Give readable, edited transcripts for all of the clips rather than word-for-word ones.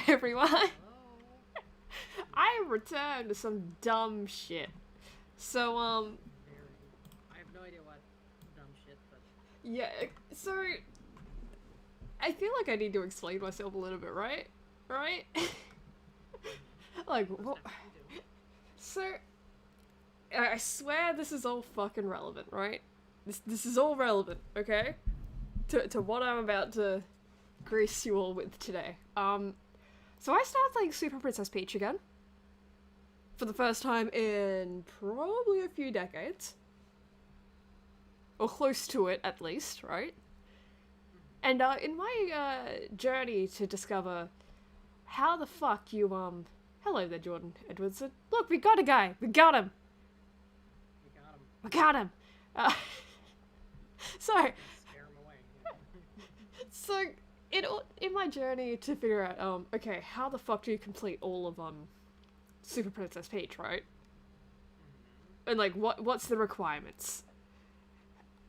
everyone. Hello. I returned to some dumb shit. So, I have no idea what dumb shit, but... yeah, so... I feel like I need to explain myself a little bit, right? Right? Like, what? So, I swear this is all fucking relevant, right? This is all relevant, okay? To what I'm about to grace you all with today. So I started playing Super Princess Peach again. For the first time in probably a few decades. Or close to it, at least, right? And, in my, journey to discover how the fuck you, hello there, Jordan Edwardson. Look, we got a guy! We got him! We got him. We got him! So, Scare him away. so, in my journey to figure out, okay, how the fuck do you complete all of, Super Princess Peach, right? And, like, what's the requirements?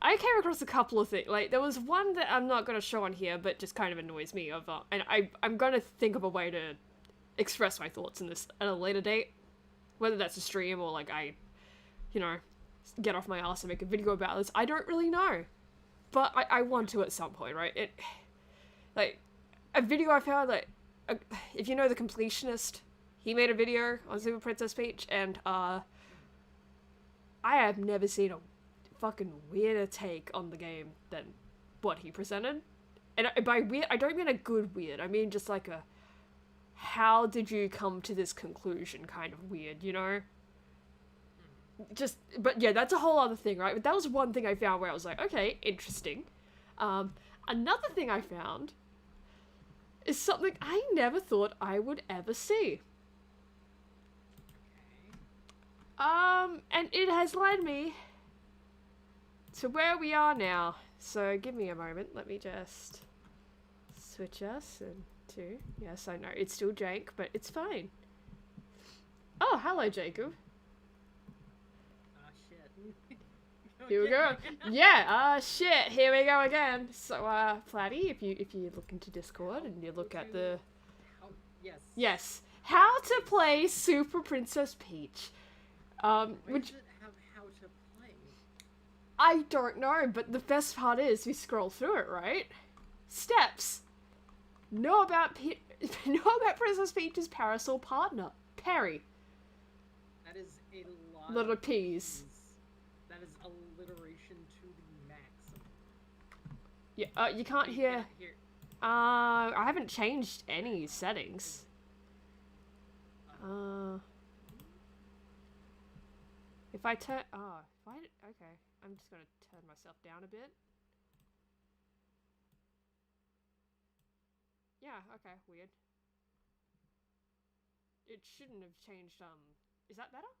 I came across a couple of things. Like, there was one that I'm not gonna show on here, but just kind of annoys me, and I'm gonna think of a way to express my thoughts in this at a later date. Whether that's a stream or, like, you know, get off my ass and make a video about this, I don't really know. But I want to at some point, right? Like, a video I found, like, if you know The Completionist, he made a video on Super Princess Peach, and, I have never seen a fucking weirder take on the game than what he presented. And by weird, I don't mean a good weird, I mean just like a, how did you come to this conclusion kind of weird, you know? Just, but yeah, that's a whole other thing, right? But that was one thing I found where I was like, okay, interesting. Another thing I found is something I never thought I would ever see. And it has led me to where we are now. So give me a moment, let me just switch us into, yes, I know, it's still jank, but it's fine. Oh, hello, Jacob. Ah, shit. Here we go. Yeah, shit, here we go again. So, Flatty, if you look into Discord and you look at the... Yes. Yes. How to play Super Princess Peach. Which... Does it have how to play? I don't know, but the best part is we scroll through it, right? Steps. Know about Princess Peach's parasol partner, Perry. That is a lot Little of P's. That is alliteration to the maximum. Yeah, you can't hear. I haven't changed any settings. If I turn, okay, I'm just gonna turn myself down a bit. Yeah, okay, weird. It shouldn't have changed, is that better?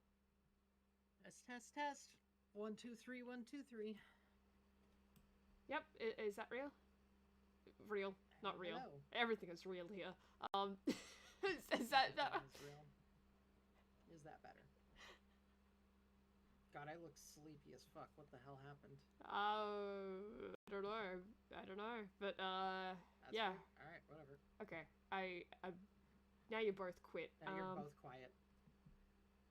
Test. 1, 2, 3, 1, 2, 3. Yep, is that real? Real, not real. Hello. Everything is real here. Is that real? Is that better? God, I look sleepy as fuck. What the hell happened? I don't know. But, That's yeah. weird. Alright, whatever. Okay, I now you both quit. Now you're both quiet.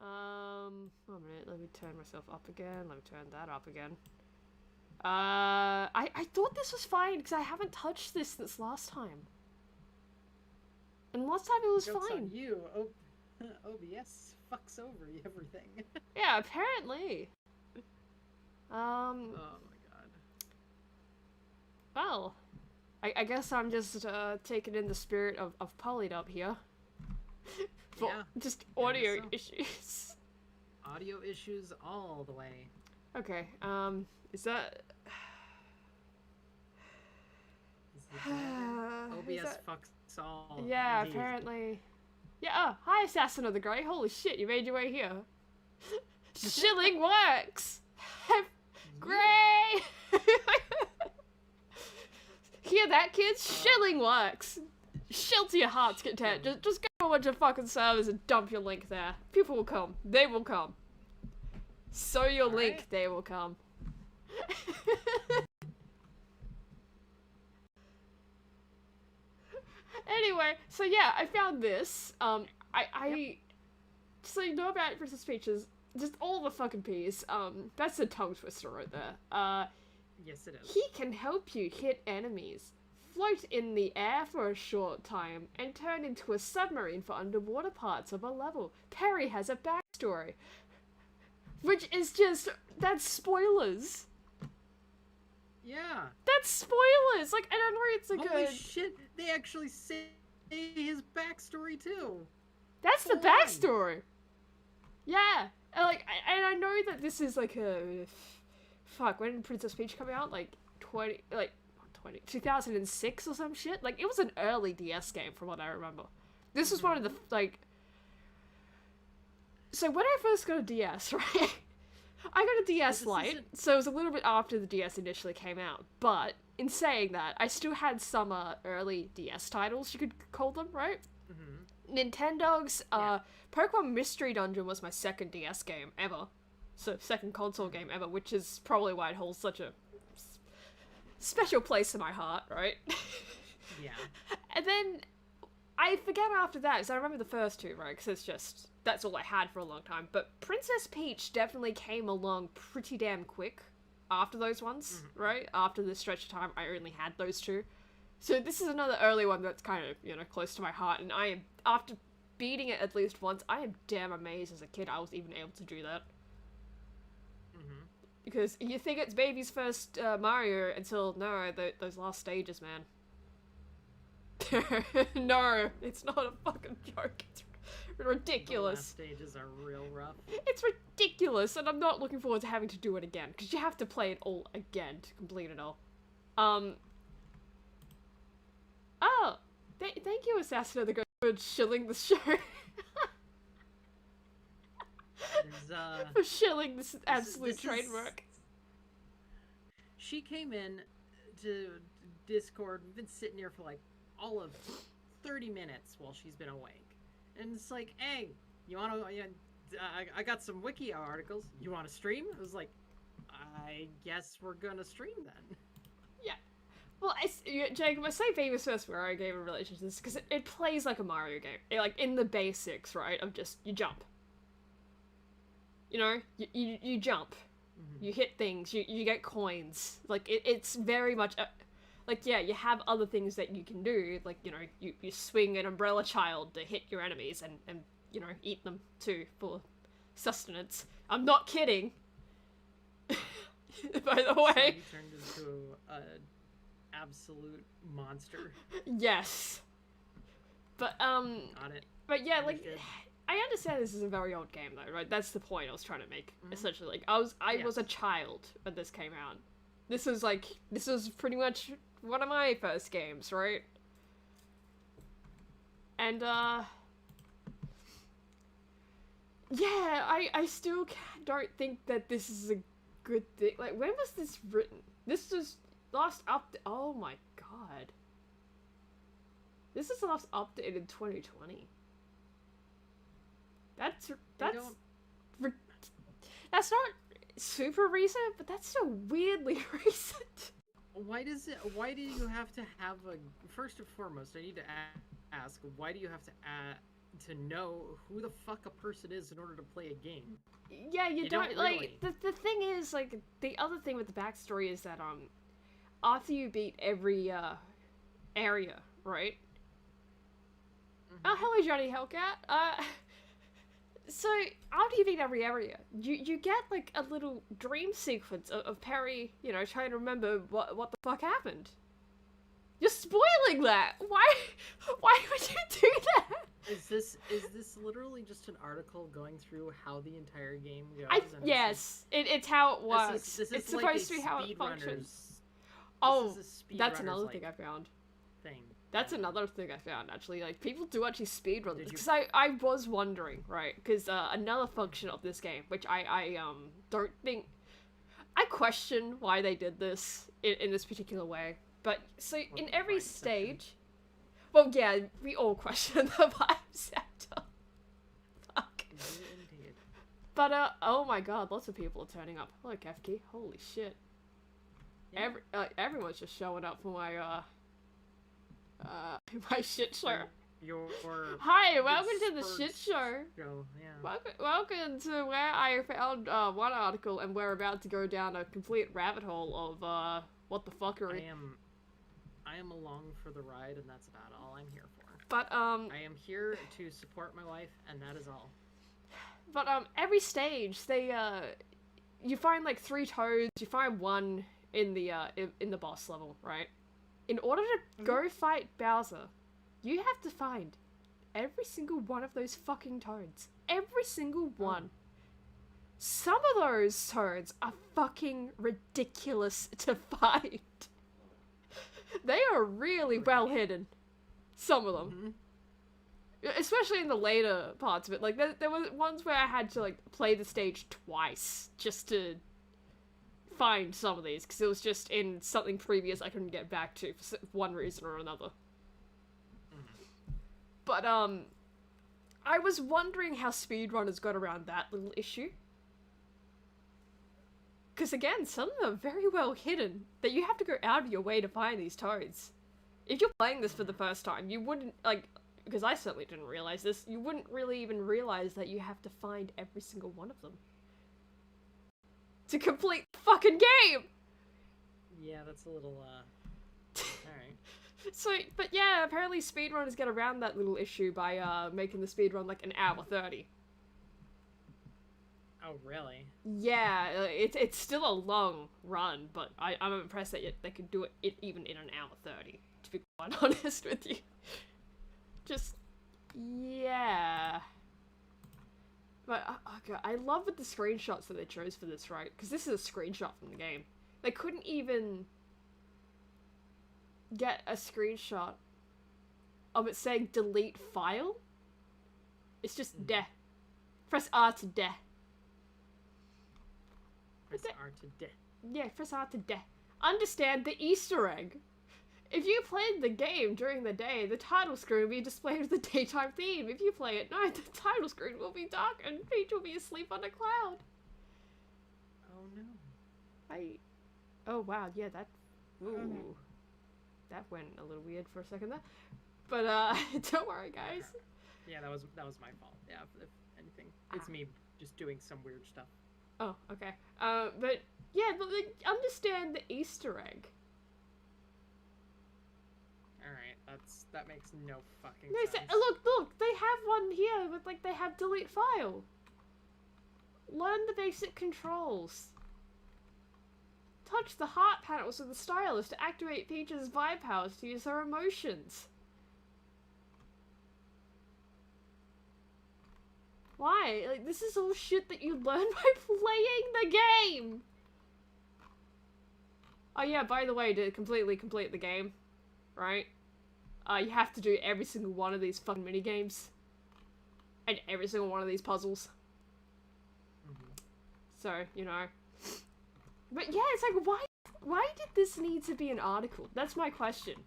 One minute, let me turn myself up again. Let me turn that up again. I thought this was fine, because I haven't touched this since last time. And last time it was Joke's fine. On you. OBS fucks over everything. Yeah, apparently. Oh my god. Well, I guess I'm just taking in the spirit of Polydub here. For Yeah, just audio so. issues. Audio issues all the way. Okay, is that... OBS fucks all. Yeah, indeed. apparently. Yeah, hi Assassin of the Grey, holy shit, you made your way here. Shilling works! Grey! Hear that, kids? Shilling works! Shill to your heart's content. Just go to a bunch of fucking servers and dump your link there. People will come. They will come. So your link, they will come. Anyway, so yeah, I found this. I so you know about Princess Peach's just all the fucking peas. That's a tongue twister right there. Yes, it is. He can help you hit enemies, float in the air for a short time, and turn into a submarine for underwater parts of a level. Perry has a backstory. Which is just... that's spoilers. Yeah. That's spoilers! Like, I don't know, it's like Holy shit, they actually say his backstory too. That's the Hold backstory! Yeah. And like, I know that this is like a... Fuck, when did Princess Peach come out? Like, 2006 or some shit? Like, it was an early DS game from what I remember. This was one of the, like... So when I first got a DS, right? I got a DS Lite, so it was a little bit after the DS initially came out. But, in saying that, I still had some early DS titles, you could call them, right? Mm-hmm. Nintendo's Pokemon Mystery Dungeon was my second DS game ever. So, second console game ever, which is probably why it holds such a special place in my heart, right? Yeah. And then, I forget after that, because I remember the first two, right? Because it's just... that's all I had for a long time. But Princess Peach definitely came along pretty damn quick after those ones, right? After the stretch of time, I only had those two. So this is another early one that's kind of, you know, close to my heart. And I am, after beating it at least once, I am damn amazed as a kid I was even able to do that. Because you think it's baby's first Mario until, no, those last stages, man. No, it's not a fucking joke. It's ridiculous. The last stages are real rough. It's ridiculous, and I'm not looking forward to having to do it again, because you have to play it all again to complete it all. Oh! Thank you, Assassin of the Ghost, for shilling the show. For shilling this absolute trademark. She came in to Discord, we've been sitting here for like all of 30 minutes while she's been awake. And it's like, hey, you wanna, I got some Wikihow articles, you wanna stream? I was like, I guess we're gonna stream then. Yeah. Well, Jacob, I say famous first Mario game in relation to this, because it plays like a Mario game. Like, in the basics, right, of just, you jump. You know, you jump, you hit things, you get coins. Like, it's very much, like, yeah, you have other things that you can do, like, you know, you swing an umbrella child to hit your enemies and you know, eat them too for sustenance. I'm not kidding. By the way. So you turned into an absolute monster. Yes. But, Got it. But yeah, like... I understand this is a very old game though, right? That's the point I was trying to make, essentially. Like, I was a child when this came out. This was pretty much one of my first games, right? And, yeah, I still don't think that this is a good thing. Like, when was this written? This was last oh my god. This is last updated in 2020. That's not super recent, but that's so weirdly recent. Why do you have to have first and foremost, I need to ask, why do you have to know who the fuck a person is in order to play a game? Yeah, you don't like, really. The thing is, like, the other thing with the backstory is that, after you beat every, area, right? Oh, hello, Johnny Hellcat. So, after you beat every area, you get, like, a little dream sequence of Perry, you know, trying to remember what the fuck happened. You're spoiling that! Why would you do that? Is this literally just an article going through how the entire game goes? Yes, it's how it works. This is it's like supposed to be how it functions. That's another thing I found. That's another thing I found, actually. Like, people do actually speedrun this. Because I was wondering, right? Because another function of this game, which I don't think... I question why they did this in this particular way. But, so, in every stage... Well, yeah, we all question the vibe sector. Fuck. Indeed. But, oh my god, lots of people are turning up. Hello, Kefki. Holy shit. Yeah. Everyone's just showing up for my, My shit show. Your Hi, welcome to the shit show. Yeah. Welcome to where I found one article, and we're about to go down a complete rabbit hole of what the fuckery. I am along for the ride, and that's about all I'm here for. But I am here to support my wife, and that is all. But every stage they you find like 3 toads. You find one in the boss level, right? In order to go fight Bowser, you have to find every single one of those fucking toads. Every single one. Some of those toads are fucking ridiculous to find. They are really well hidden. Some of them. Especially in the later parts of it. Like, there were ones where I had to, like, play the stage twice just to find some of these, because it was just in something previous I couldn't get back to for one reason or another. But, I was wondering how speedrunners got around that little issue. Because, again, some of them are very well hidden, that you have to go out of your way to find these toads. If you're playing this for the first time, you wouldn't, like, because I certainly didn't realize this, you wouldn't really even realize that you have to find every single one of them to complete the fucking game! Yeah, that's a little, alright. So, but yeah, apparently speedrunners get around that little issue by, making the speedrun, like, an hour 30. Oh, really? Yeah, it's still a long run, but I'm impressed that they could do it even in an hour 30, to be quite honest with you. Just, yeah. But, okay, I love the screenshots that they chose for this, right? Because this is a screenshot from the game. They couldn't even get a screenshot of it saying delete file. It's just deh. Press R to deh. Press R to deh. Yeah, press R to deh. Understand the Easter egg. If you played the game during the day, the title screen will be displayed with the daytime theme. If you play at night, the title screen will be dark and Peach will be asleep on a cloud. Oh no. Oh wow, yeah, that... Ooh. That went a little weird for a second there. But, don't worry, guys. Yeah, that was my fault. Yeah, if anything. It's me just doing some weird stuff. Oh, okay. But, yeah, but like, understand the Easter egg. Alright, that makes no fucking No, sense. Look, they have one here with, like, they have delete file. Learn the basic controls. Touch the heart panels with the stylus to activate Peach's vibe powers to use her emotions. Why? Like, this is all shit that you learn by playing the game! Oh yeah, by the way, to completely complete the game, right? You have to do every single one of these fucking minigames. And every single one of these puzzles. So, you know. But yeah, it's like, why did this need to be an article? That's my question.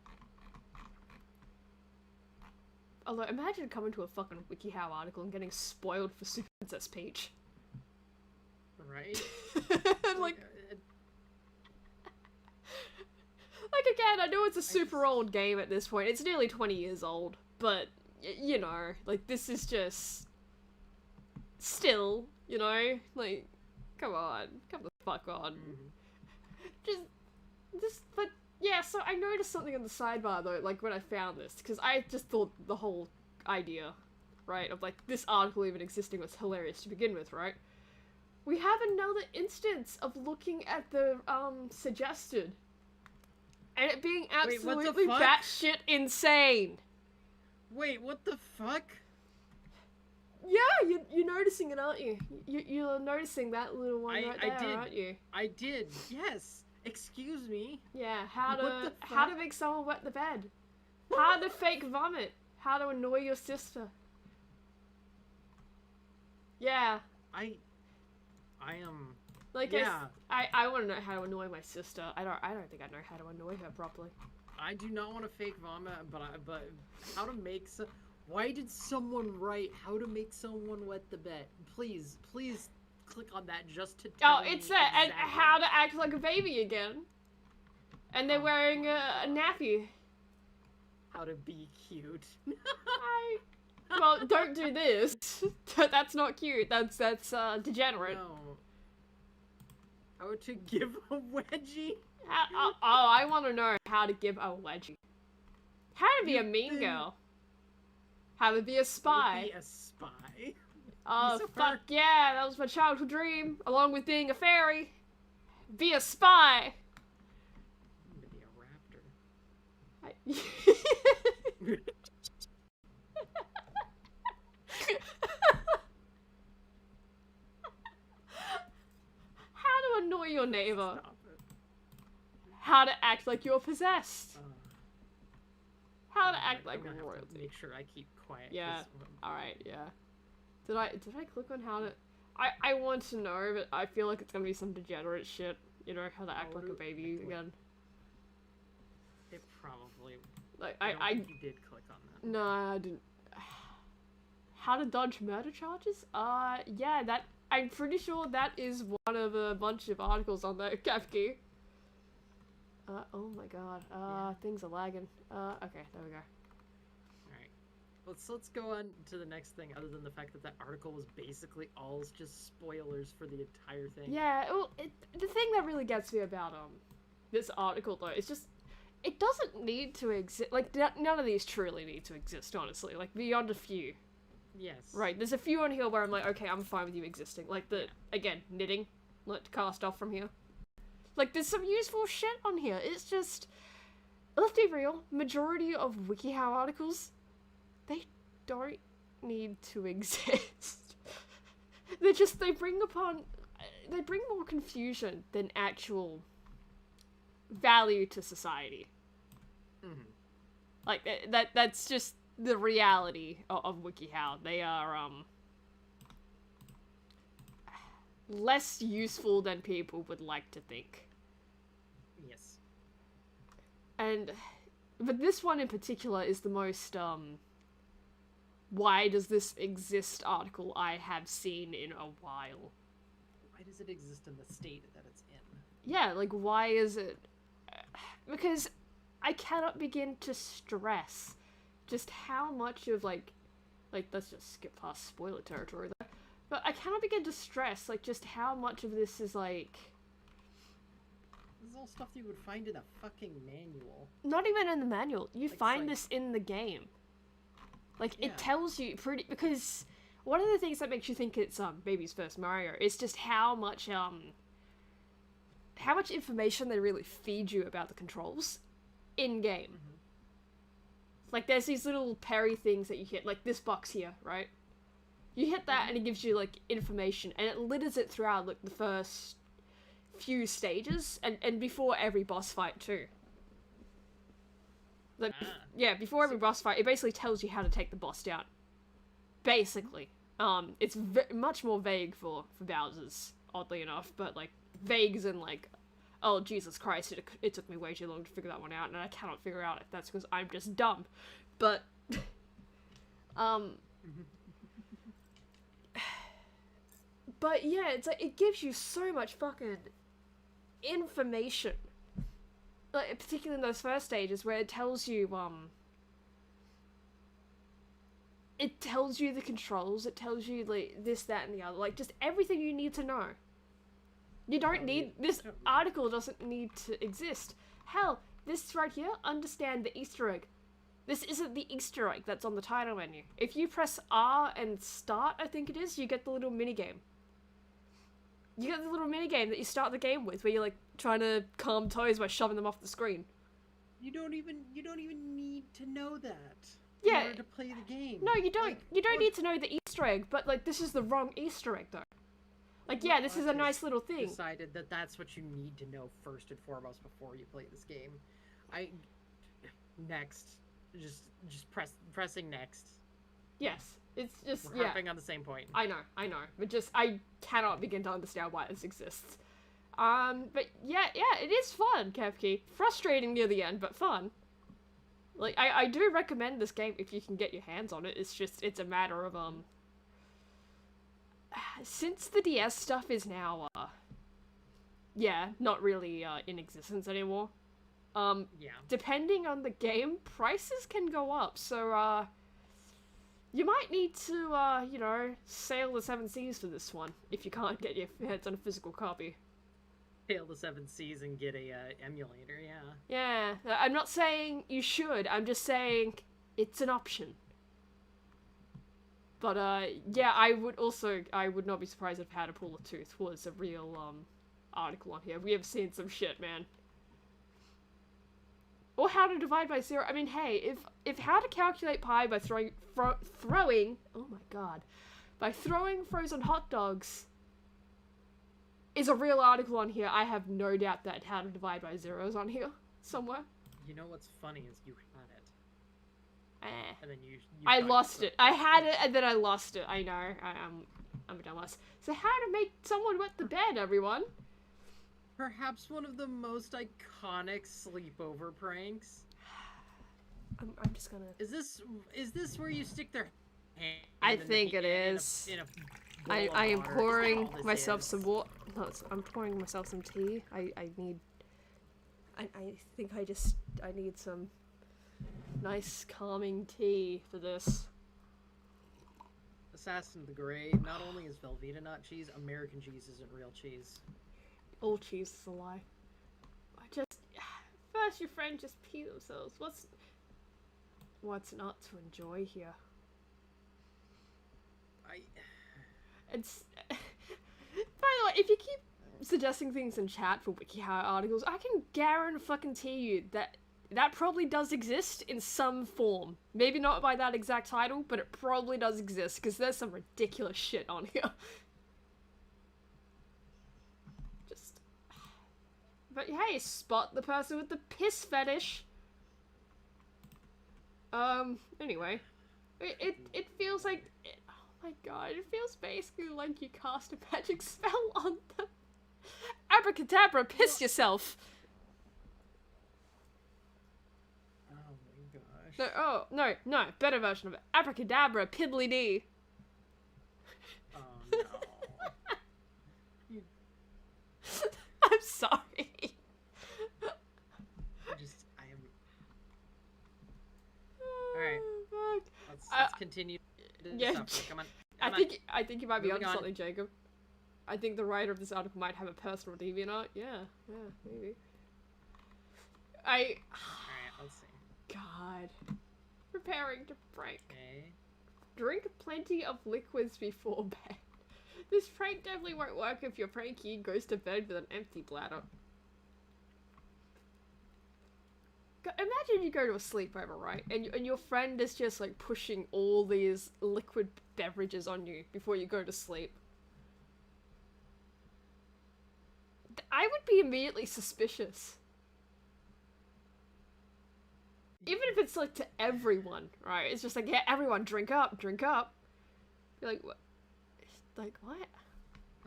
Although, imagine coming to a fucking Wikihow article and getting spoiled for Super Princess Peach. Right? Like, again, I know it's a super old game at this point. It's nearly 20 years old. But, you know, like, this is just... Still, you know? Like, come on. Come the fuck on. But, yeah, so I noticed something on the sidebar, though, like, when I found this. Because I just thought the whole idea, right, of, like, this article even existing was hilarious to begin with, right? We have another instance of looking at the, suggested. And it being absolutely batshit insane. Wait, what the fuck? Yeah, you're noticing it, aren't you? You're noticing that little one right there, did. aren't you? I did, yes. Excuse me. Yeah, how to make someone wet the bed. How to fake vomit. How to annoy your sister. Yeah. I am... Like, yeah. I want to know how to annoy my sister. I don't think I know how to annoy her properly. I do not want to fake vomit, but how to make why did someone write how to make someone wet the bed? Please click on that just to tell me it's that, exactly. and how to act like a baby again. And they're wearing a nappy. How to be cute. Well, don't do this. That's not cute. That's degenerate. No. How to give a wedgie? I want to know how to give a wedgie. How to be a mean girl. How to be a spy. Be a spy. Oh, So fuck yeah, that was my childhood dream, along with being a fairy. Be a spy! I'm gonna be a raptor. How to annoy your neighbor. Stop it. How to act like you're possessed. How to act I'm like gonna have to royalty. make sure I keep quiet. Yeah. Alright, yeah. Did I click on how to... I want to know, but I feel like it's gonna be some degenerate shit. You know, how to act like a baby again. It probably... Like, I don't think you did click on that. No, I didn't. How to dodge murder charges? Yeah, that... I'm pretty sure that is one of a bunch of articles on the Kafki. Oh my god. Things are lagging. Okay, there we go. Let's go on to the next thing, other than the fact that article was basically all just spoilers for the entire thing. Yeah, well, the thing that really gets me about this article though is just it doesn't need to exist. Like none of these truly need to exist, honestly. Like beyond a few. Yes. Right. There's a few on here where I'm like, okay, I'm fine with you existing. Like again, knitting. Let's cast off from here. Like there's some useful shit on here. It's just, let's be real. Majority of Wikihow articles, they don't need to exist. They bring more confusion than actual value to society. Mm-hmm. Like that's just the reality of Wikihow. They are less useful than people would like to think. Yes. But this one in particular is the most why does this exist article I have seen in a while. Why does it exist in the state that it's in? Yeah, like why is it? Because I cannot begin to stress just how much of like let's just skip past spoiler territory there. But I cannot begin to stress like just how much of this is like. This is all stuff you would find in a fucking manual. Not even in the manual. You Like, find this in the game. Like Yeah. it tells you because one of the things that makes you think it's baby's first Mario is just how much information they really feed you about the controls in game. Mm-hmm. Like there's these little parry things that you hit, like this box here, right? You hit that and it gives you like information, and it litters it throughout like the first few stages and before every boss fight too. Like yeah, before every boss fight, it basically tells you how to take the boss down. Basically, it's much more vague for Bowser's, oddly enough, but like vague as in like, oh Jesus Christ, it took me way too long to figure that one out, and I cannot figure out if that's because I'm just dumb, but but yeah, it's like it gives you so much fucking information. Like, particularly in those first stages where it tells you the controls, it tells you like this, that, and the other, like just everything you need to know. You don't need this article doesn't need to exist. Hell, this right here, understand the Easter egg. This isn't the Easter egg that's on the title menu. If you press R and start, I think it is, you get the little minigame. You get the little minigame that you start the game with, where you're like trying to calm toys by shoving them off the screen. You don't even need to know that. Yeah. In order to play the game. No, you don't. Like, You don't need to know the Easter egg, but like this is the wrong Easter egg though. Like yeah, this is a nice little thing. Decided that that's what you need to know first and foremost before you play this game. Next, just pressing next. Yes, it's just We're harping on the same point. I know, but just I cannot begin to understand why this exists. But yeah, it is fun, Kevki. Frustrating near the end, but fun. Like I do recommend this game if you can get your hands on it. It's a matter of since the DS stuff is now yeah, not really in existence anymore. Yeah. Depending on the game, prices can go up. So, you might need to, you know, sail the seven seas for this one if you can't get your hands on a physical copy. Hail the seven seas and get a emulator. Yeah. Yeah, I'm not saying you should. I'm just saying it's an option. But yeah, I would not be surprised if How to Pull a Tooth was a real article on here. We have seen some shit, man. Or How to Divide by Zero. I mean, hey, if How to Calculate Pi by throwing oh my god, by throwing frozen hot dogs is a real article on here, I have no doubt that How to Divide by Zero is on here somewhere. You know what's funny is you had it. And then you I lost it. I had it and then I lost it. I know. I'm a dumbass. So how to make someone wet the bed, everyone? Perhaps one of the most iconic sleepover pranks. I'm just gonna. Is this where you stick their hand? I think it is. I am pouring myself some water. No, I'm pouring myself some tea. I think I need some nice calming tea for this. Assassin the Great. Not only is Velveeta not cheese, American cheese isn't real cheese. All cheese is a lie. First your friend just pee themselves. What's not to enjoy here? It's by the way, if you keep suggesting things in chat for Wikihow articles, I can guarantee you that probably does exist in some form. Maybe not by that exact title, but it probably does exist, because there's some ridiculous shit on here. But hey, spot the person with the piss fetish. Anyway. It feels like... oh my god, it feels basically like you cast a magic spell on them. Abracadabra, piss yourself! Oh my gosh. No, better version of it. Abracadabra, piddly dee. Oh no. I'm sorry. I am... Alright. Let's continue yeah. Come on. I think you might be Moving onto on. something, Jacob. I think the writer of this article might have a personal DeviantArt. Yeah, maybe. Alright, let's see. God. Preparing to prank. Okay. Drink plenty of liquids before bed. This prank definitely won't work if your prankee goes to bed with an empty bladder. Imagine you go to a sleepover, right? And your friend is just like pushing all these liquid beverages on you before you go to sleep. I would be immediately suspicious. Even if it's like to everyone, right? It's just like, yeah, everyone drink up, drink up. You're like, what? Like, what?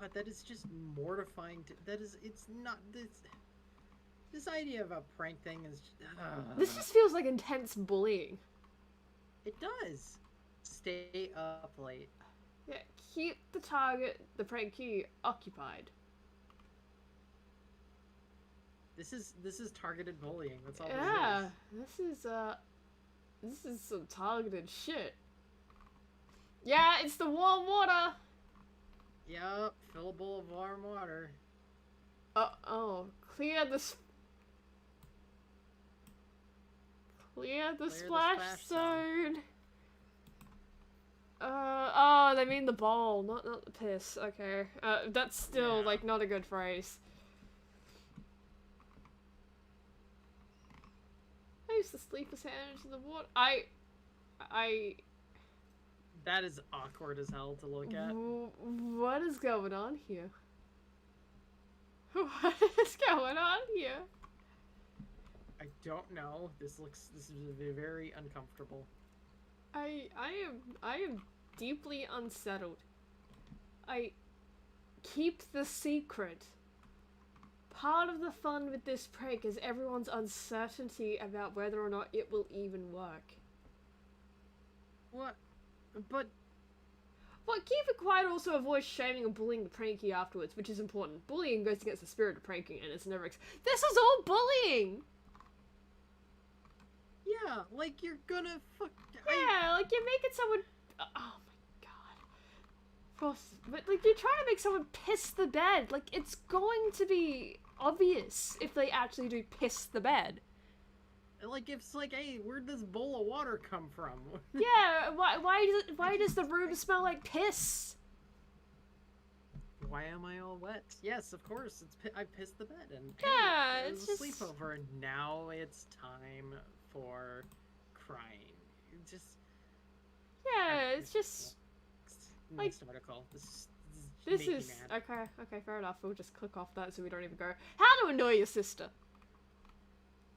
God, that is just mortifying. It's not this. This idea of a prank thing is. This just feels like intense bullying. It does. Stay up late. Yeah, keep the prankee, occupied. This is targeted bullying. That's all. Yeah, this is some targeted shit. Yeah, it's the warm water. Yep, fill a bowl of warm water. Oh, clear the splash zone. Oh, they mean the bowl, not the piss. Okay, that's still like not a good phrase. I used to sleep his hand into the water. That is awkward as hell to look at. What is going on here? What is going on here? I don't know. This is very uncomfortable. I am deeply unsettled. Keep the secret. Part of the fun with this prank is everyone's uncertainty about whether or not it will even work. What? But keep it quiet also avoids shaming and bullying the pranky afterwards, which is important. Bullying goes against the spirit of pranking, and it's never this is all bullying! Yeah, like you're gonna fuck. Yeah, like you're making someone. Oh my god. Of course, but like you're trying to make someone piss the bed. Like it's going to be obvious if they actually do piss the bed. Like it's like, hey, where'd this bowl of water come from? Yeah, why does the room smell like piss? Why am I all wet? Yes, of course. I pissed the bed and Yeah, hey, it it's was a just sleepover, and now it's time for crying. Just yeah, it's just like next article. This this make me is mad. okay, fair enough. We'll just click off that so we don't even go. How to annoy your sister?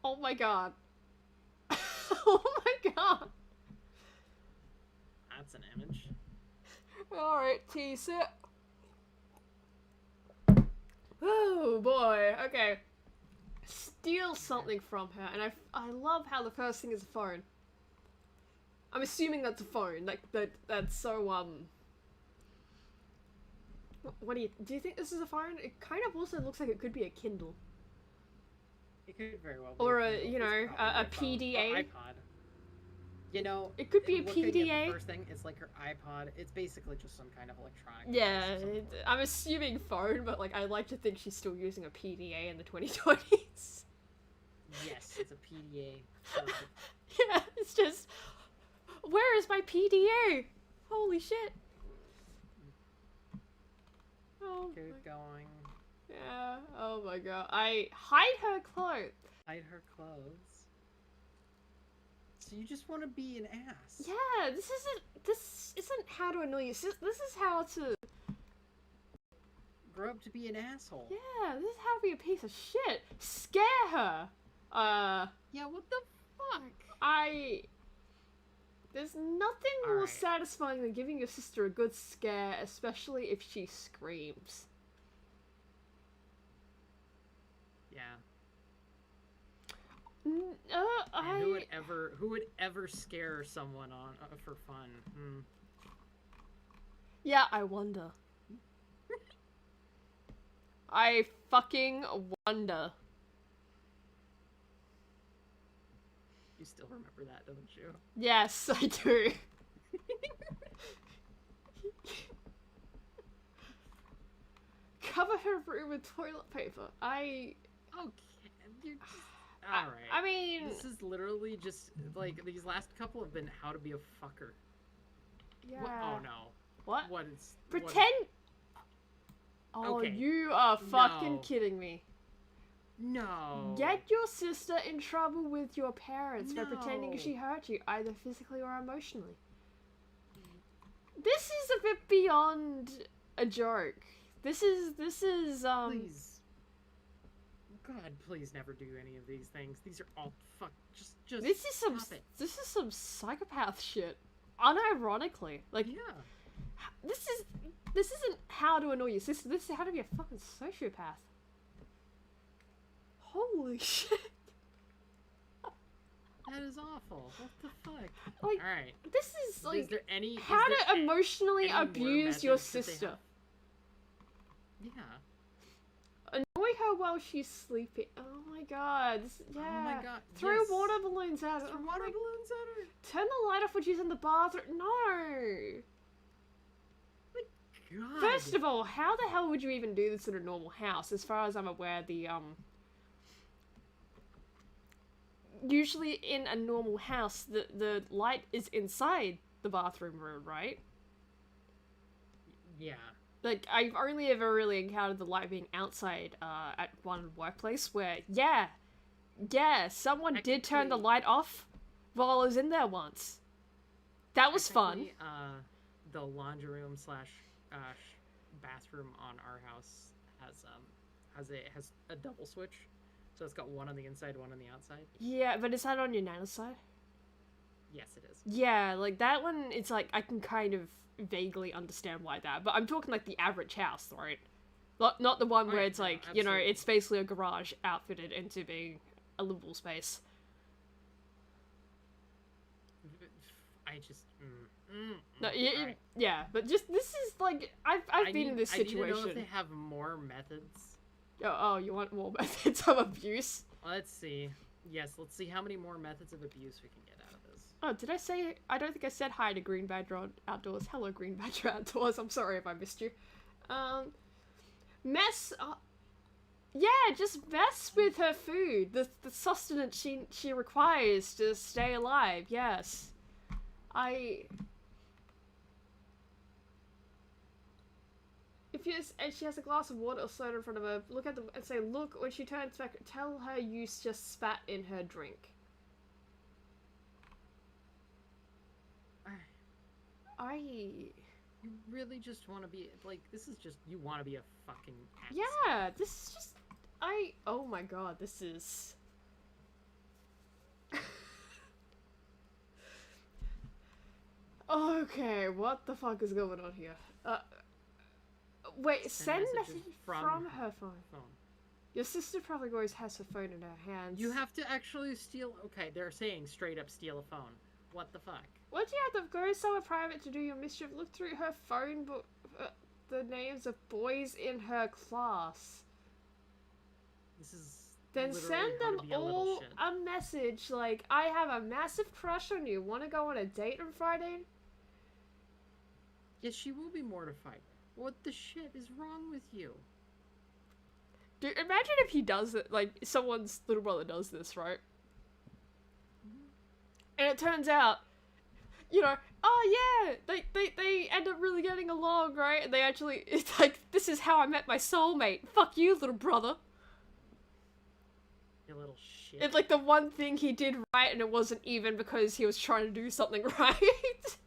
Oh my god. Oh my god. That's an image. Alright, tease it. Oh boy, okay. Steal something from her, and I love how the first thing is a phone. I'm assuming that's a phone, like, that's so, what do you think this is a phone? It kind of also looks like it could be a Kindle. It could very well be. Or a a, Kindle. you know, It's probably a phone. PDA. Or iPod. You know, It could be a looking at PDA. the first thing, it's like her iPod. It's basically just some kind of electronic Yeah, device of some sort. I'm assuming phone, but like I like to think she's still using a PDA in the 2020s. Yes, it's a PDA. Perfect. Yeah, it's just, where is my PDA? Holy shit. Oh, Keep going. yeah, oh my god. I hide her clothes. Hide her clothes. So you just want to be an ass. Yeah, this isn't how to annoy you. This is how to, Grow up to be an asshole. yeah, this is how to be a piece of shit. Scare her. Yeah, what the fuck? There's nothing more Alright. satisfying than giving your sister a good scare, especially if she screams. Yeah. I... And who would ever scare someone on for fun? Hmm. Yeah, I wonder. I fucking wonder. You still remember that, don't you? Yes, I do. Cover her room with toilet paper. Okay. You're just... Alright. I mean... This is literally just, like, these last couple have been how to be a fucker. Yeah. Oh no. What? What is... Pretend... Oh, Okay. you are fucking No. kidding me. No. Get your sister in trouble with your parents by pretending No. she hurt you, either physically or emotionally. This is a bit beyond a joke. This is, Please. God, please never do any of these things. These are all just this is some, stop it. this is some psychopath shit. Unironically. Like, Yeah. this isn't how to annoy your sister, this is how to be a fucking sociopath. Holy shit. That is awful. What the fuck? Like, Alright. this is like, Is there any... how is there to emotionally any more abuse your methods that they sister. have? Yeah. Annoy her while she's sleeping. Oh my god. Yeah. Oh my god. Throw yes. water balloons at her. Throw Oh water my- balloons at her? Turn the light off when she's in the bathroom. No. God. First of all, how the hell would you even do this in a normal house? As far as I'm aware, usually in a normal house, the light is inside the bathroom room, right? Yeah. Like, I've only ever really encountered the light being outside, at one workplace where, yeah, someone did turn the Technically- light off while I was in there once. That was fun. Technically, the laundry room slash bathroom on our house has a double switch, so it's got one on the inside, one on the outside. Yeah, but is that on your nana's side? Yes, it is. Yeah, like, that one, it's like, I can kind of vaguely understand why that, but I'm talking, like, the average house, right? Not the one where Right, it's no, like, you know, absolutely. it's basically a garage outfitted into being a livable space. I just. No, alright. yeah, but just, this is, like, I've been in this I need to know situation. if they have more methods. Oh, you want more methods of abuse? Let's see. Yes, let's see how many more methods of abuse we can get out of this. Oh, did I say... I don't think I said hi to Green Badger Outdoors. Hello, Green Badger Outdoors. I'm sorry if I missed you. Mess... yeah, just mess with her food. The sustenance she requires to stay alive. Yes. And she has a glass of water or soda in front of her, look at them and say, look, when she turns back, tell her you just spat in her drink. You really just want to be, like, this is just, you want to be a fucking ass. Yeah, this is just, oh my god, this is... Okay, what the fuck is going on here? Wait, send message from her phone. Your sister probably always has her phone in her hands. You have to actually steal, okay, they're saying straight up steal a phone. What the fuck? Why do you have to go somewhere private to do your mischief? Look through her phone book, the names of boys in her class. This is then send them all a message like, I have a massive crush on you. Want to go on a date on Friday? Yes, she will be mortified. What the shit is wrong with you? Dude, imagine if he does it, like, someone's little brother does this, right? And it turns out, you know, oh yeah, they end up really getting along, right? And they actually, it's like, this is how I met my soulmate. Fuck you, little brother. You little shit. It's like the one thing he did right, and it wasn't even because he was trying to do something right.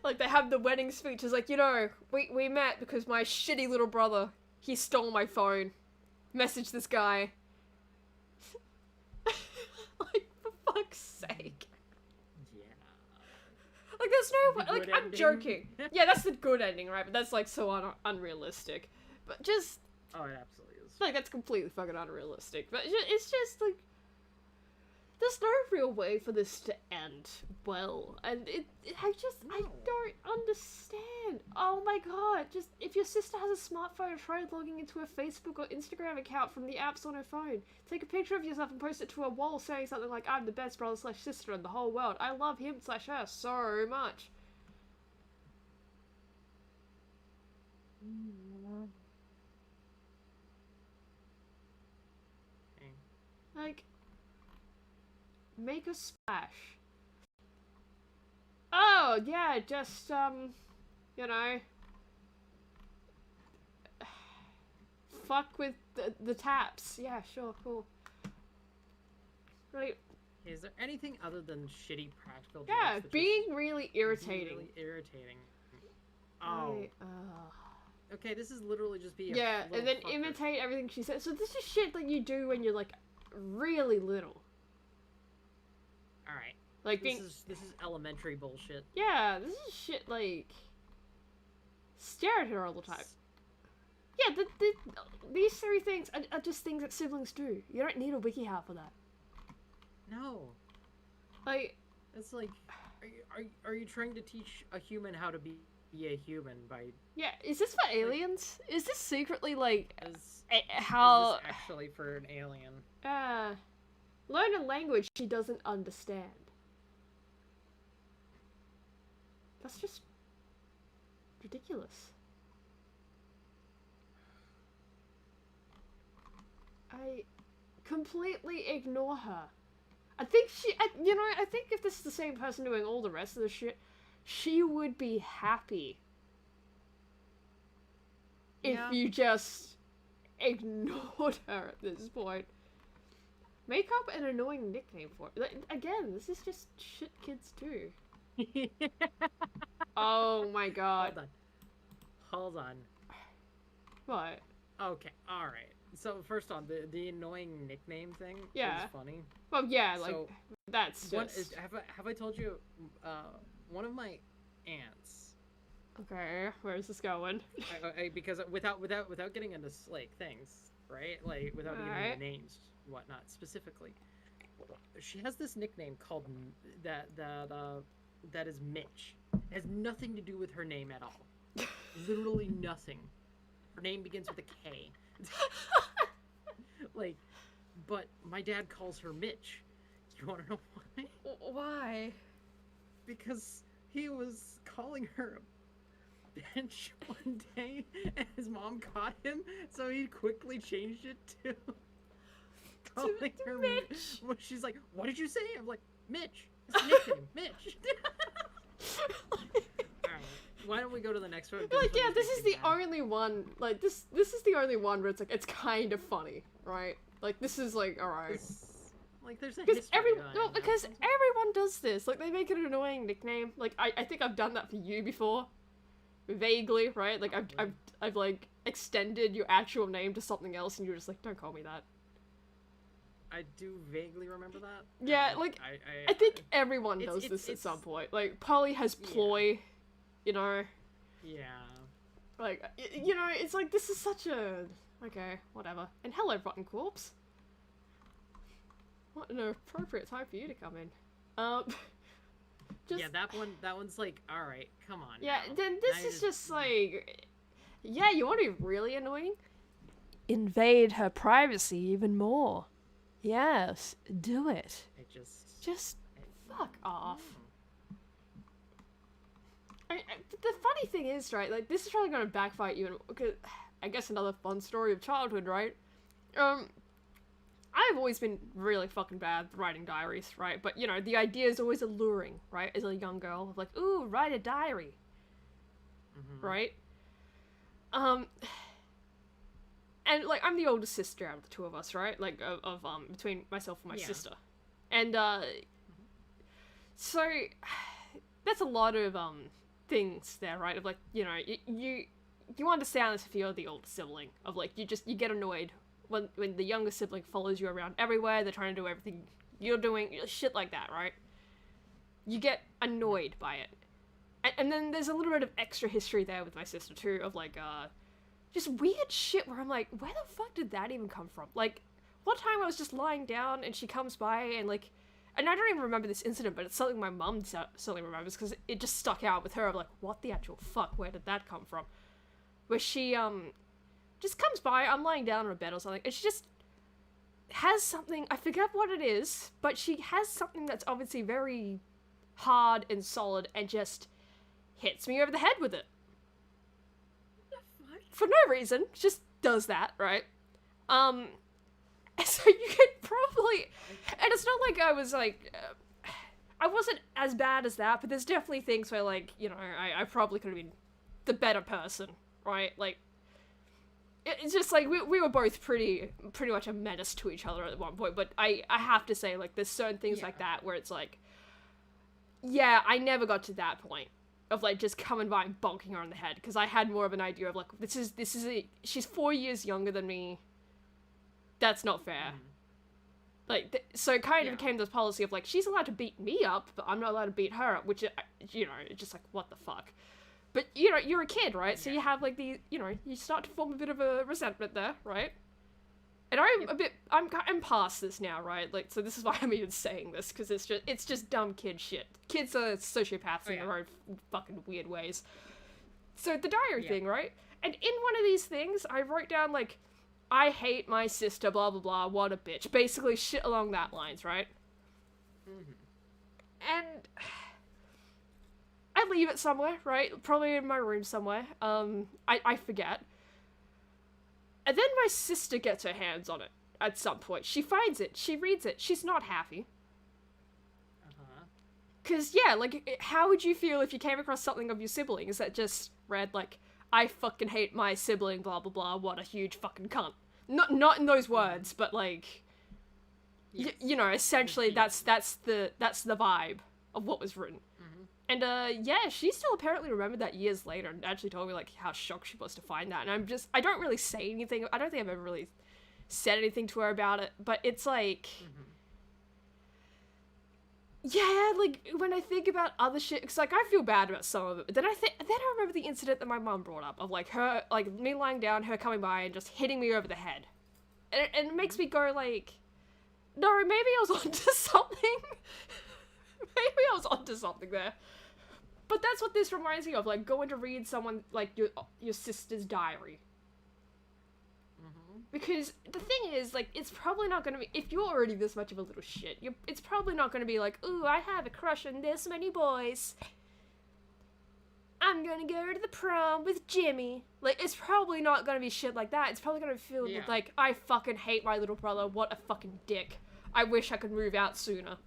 Like, they have the wedding speech. It's like, you know, we met because my shitty little brother, he stole my phone. Message this guy. Like, for fuck's sake. Yeah. Like, there's no way, like, I'm joking. Yeah, that's the good ending, right? But that's, like, so unrealistic. But just... Oh, it absolutely is. Like, that's completely fucking unrealistic. But it's just, like... There's no real way for this to end well. And I don't understand. Oh my god. Just, if your sister has a smartphone, try logging into her Facebook or Instagram account from the apps on her phone. Take a picture of yourself and post it to a wall saying something like, I'm the best brother/sister in the whole world. I love him/her so much. Like... Make a splash. Oh, yeah, just, you know... Fuck with the taps. Yeah, sure, cool. Right. Is there anything other than shitty practical jokes? Yeah, being really irritating. Really irritating. Oh. Okay, this is literally just be a yeah, and then fucker. imitate everything she says. So this is shit that you do when you're, like, really little. Alright. Like this is elementary bullshit. Yeah, this is shit like stare at her all the time. Yeah, these three things are just things that siblings do. You don't need a Wikihow for that. No. Like, it's like, are you trying to teach a human how to be a human by? Yeah, is this for aliens? Is this secretly like how? Is this actually for an alien? Learn a language she doesn't understand. That's just ridiculous. I completely ignore her. I think I think if this is the same person doing all the rest of the shit, she would be happy if you just ignored her at this point. Make up an annoying nickname for it. Like, again, this is just shit kids do. Oh my god. Hold on. What? Okay, alright. So, first on, the annoying nickname thing is funny. Well, yeah, like, so, that's just... Have I told you, one of my aunts... Okay, where's this going? Because without getting into, like, things, right? Like, without giving the names, whatnot, specifically. She has this nickname called, that is Mitch. It has nothing to do with her name at all. Literally nothing. Her name begins with a K. Like, but my dad calls her Mitch. You want to know why? Why? Because he was calling her a bitch one day, and his mom caught him, so he quickly changed it to calling her Mitch. She's like, "What did you say?" I'm like, "Mitch. It's a nickname, Mitch." Alright, why don't we go to the next one? Like, yeah, this is the only one, like, this is the only one where it's like, it's kind of funny, right? Like, this is like, alright. Like, there's a Because history because everyone does this. Like, they make it an annoying nickname. Like, I think I've done that for you before. Vaguely, right? Like, I've like, extended your actual name to something else, and you're just like, don't call me that. I do vaguely remember that. Yeah, like, I think everyone does this at some point. Like, Polly has ploy, you know? Yeah. Like, you know, it's like, this is such a... Okay, whatever. And hello, Rotten Corpse. What an appropriate time for you to come in. Just... Yeah, that one's like, alright, come on. Yeah, now. then this is just like... Yeah, you want to be really annoying? Invade her privacy even more. Yes, do it. Just fuck off. The funny thing is, right, like, this is probably going to backfire you, because I guess another fun story of childhood, right? I've always been really fucking bad at writing diaries, right? But, you know, the idea is always alluring, right? As a young girl, of like, ooh, write a diary. Mm-hmm. Right? And, like, I'm the oldest sister out of the two of us, right? Like, between myself and my sister. And, so, that's a lot of, things there, right? Of, like, you know, you understand this if you're the older sibling. Of, like, you get annoyed when the younger sibling follows you around everywhere, they're trying to do everything you're doing, shit like that, right? You get annoyed by it. And then there's a little bit of extra history there with my sister, too, of, like, just weird shit where I'm like, where the fuck did that even come from? Like, one time I was just lying down and she comes by and, like, and I don't even remember this incident, but it's something my mum certainly remembers because it just stuck out with her of, like, what the actual fuck, where did that come from? Where she, just comes by, I'm lying down on a bed or something, and she just has something, I forget what it is, but she has something that's obviously very hard and solid and just hits me over the head with it. For no reason, just does that, right? So you could probably, and it's not like I was like, I wasn't as bad as that, but there's definitely things where, like, you know, I probably could have been the better person, right? Like, it's just like, we were both pretty much a menace to each other at one point, but I have to say, like, there's certain things like that where it's like, yeah, I never got to that point of, like, just coming by and bonking her on the head, because I had more of an idea of, like, she's 4 years younger than me, that's not fair. Like, so it kind of became this policy of, like, she's allowed to beat me up, but I'm not allowed to beat her up, which, you know, it's just like, what the fuck? But, you know, you're a kid, right? So you have, like, you know, you start to form a bit of a resentment there, right? And I'm past this now, right? Like, so this is why I'm even saying this, because it's just dumb kid shit. Kids are sociopaths in their own fucking weird ways. So the diary thing, right? And in one of these things, I wrote down, like, I hate my sister, blah, blah, blah, what a bitch. Basically shit along that lines, right? And I leave it somewhere, right? Probably in my room somewhere. I forget. And then my sister gets her hands on it at some point. She finds it. She reads it. She's not happy. Because, yeah, like, how would you feel if you came across something of your siblings that just read, like, I fucking hate my sibling, blah, blah, blah, what a huge fucking cunt. Not in those words, but, like, you know, essentially that's the vibe of what was written. And, yeah, she still apparently remembered that years later and actually told me, like, how shocked she was to find that. And I don't really say anything. I don't think I've ever really said anything to her about it. But it's, like, yeah, like, when I think about other shit, because, like, I feel bad about some of it. But then I remember the incident that my mom brought up of, like, her, like, me lying down, her coming by and just hitting me over the head. And it makes me go, like, no, maybe I was onto something. Maybe I was onto something there. But that's what this reminds me of, like, going to read someone, like, your sister's diary. Because the thing is, like, it's probably not gonna be, if you're already this much of a little shit, it's probably not gonna be like, ooh, I have a crush on this many boys. I'm gonna go to the prom with Jimmy. Like, it's probably not gonna be shit like that. It's probably gonna feel like, I fucking hate my little brother. What a fucking dick. I wish I could move out sooner.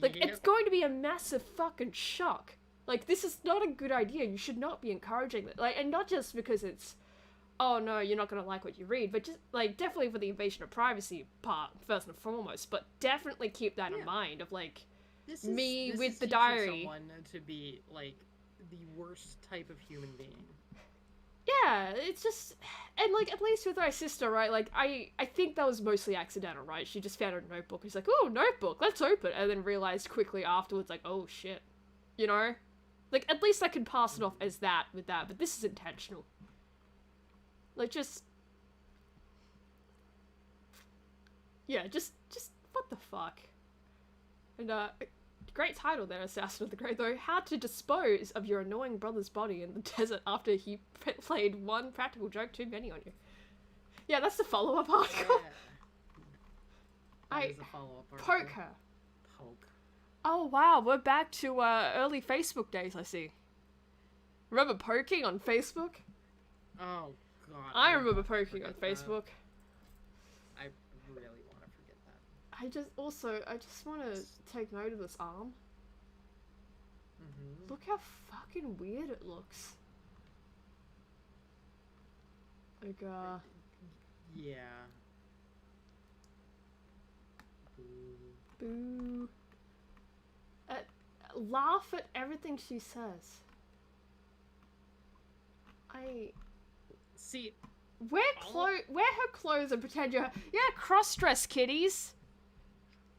Like, it's going to be a massive fucking shock. Like, this is not a good idea. You should not be encouraging it. Like, and not just because it's, oh no, you're not gonna like what you read, but just, like, definitely for the invasion of privacy part, first and foremost, but definitely keep that in mind of, like, this with the diary. Someone to be, like, the worst type of human being. Yeah, it's just, and, like, at least with my sister, right, like, I think that was mostly accidental, right? She just found a notebook, and she's like, oh, notebook, let's open it, and then realized quickly afterwards, like, oh, shit, you know? Like, at least I can pass it off as that with that, but this is intentional. Like, just... yeah, just, what the fuck? And, great title there, Assassin of the Great, though. How to dispose of your annoying brother's body in the desert after he played one practical joke too many on you. Yeah, that's the follow-up article. Yeah. That is a follow-up article. Poke her. Poke. Oh, wow, we're back to, early Facebook days, I see. Remember poking on Facebook? Oh, God. I remember poking on Facebook. I really want to forget that. I just want to take note of this arm. Mm-hmm. Look how fucking weird it looks. Like, yeah. Boo. Laugh at everything she says. See, wear her clothes and pretend you're... yeah, cross-dress, kiddies.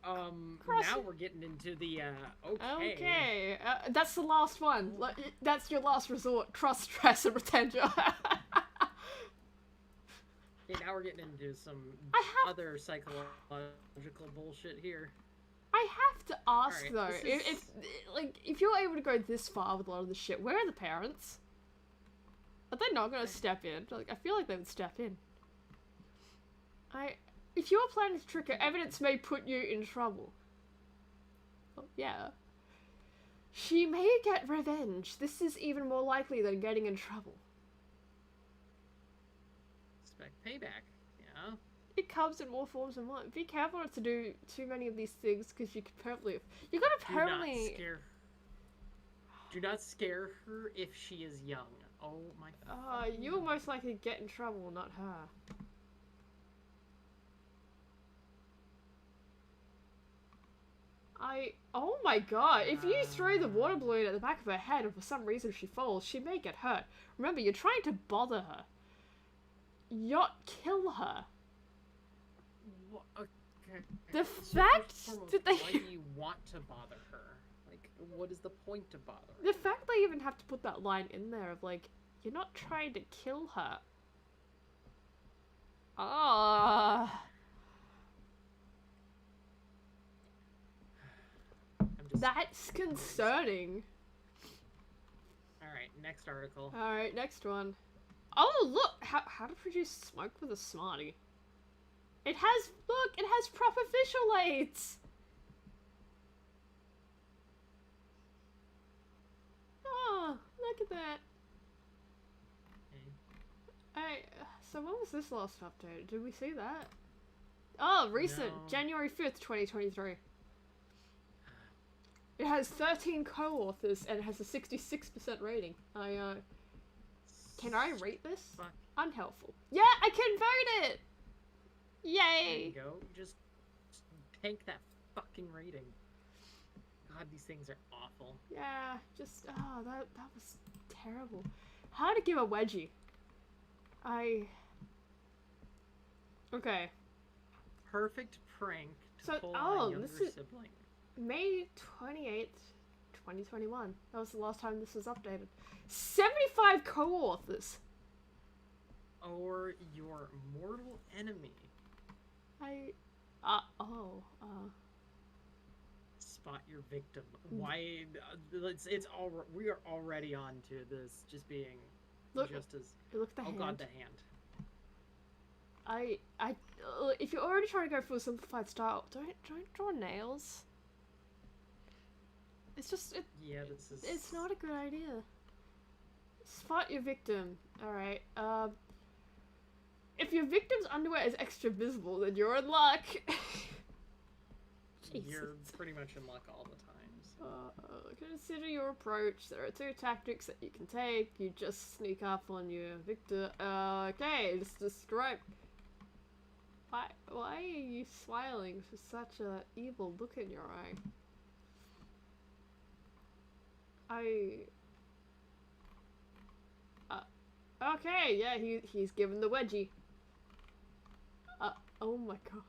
Now we're getting into the, okay. Okay, that's the last one. That's your last resort. Cross-dress and pretend you're... Yeah, now we're getting into some other psychological bullshit here. I have to ask, right, though, if you're able to go this far with a lot of this shit, where are the parents? Are they not gonna step in? Like, I feel like they would step in. If you're planning to trick her, evidence may put you in trouble. Well, yeah. She may get revenge. This is even more likely than getting in trouble. Expect payback, yeah. It comes in more forms than one. Be careful not to do too many of these things, because you could permanently... You gotta permanently... Do not scare her if she is young. Oh my... you'll most likely get in trouble, not her. Oh my god, if you throw the water balloon at the back of her head and for some reason she falls, she may get hurt. Remember, you're trying to bother her. Not kill her. Okay. The fact that they... Why do you want to bother her? Like, what is the point to bother her? The fact they even have to put that line in there of, like, you're not trying to kill her. That's concerning. Alright, next article. Alright, next one. Oh, look! How to produce smoke with a Smartie. It has proper visual aids! Oh, look at that. So when was this last updated? Did we see that? Oh, recent! No. January 5th, 2023. It has 13 co-authors and it has a 66% rating. Can I rate this? Fuck. Unhelpful. Yeah, I can vote it! Yay! There you go. Just tank that fucking rating. God, these things are awful. Yeah, just, that was terrible. How to give a wedgie? Okay. Perfect prank to pull on a younger sibling. May 28th, 2021. That was the last time this was updated. 75 co-authors! Or your mortal enemy. Spot your victim. Why? We are already on to this just being just as... Look at the hand. Oh god, the hand. if you're already trying to go for a simplified style, don't draw nails. It's just Yeah, this is. it's not a good idea. Spot your victim. All right. If your victim's underwear is extra visible, then you're in luck. You're pretty much in luck all the time. So. Consider your approach. There are two tactics that you can take. You just sneak up on your victim. Okay, just describe. Why are you smiling with such a evil look in your eye? Okay, yeah, he's given the wedgie. Oh my god.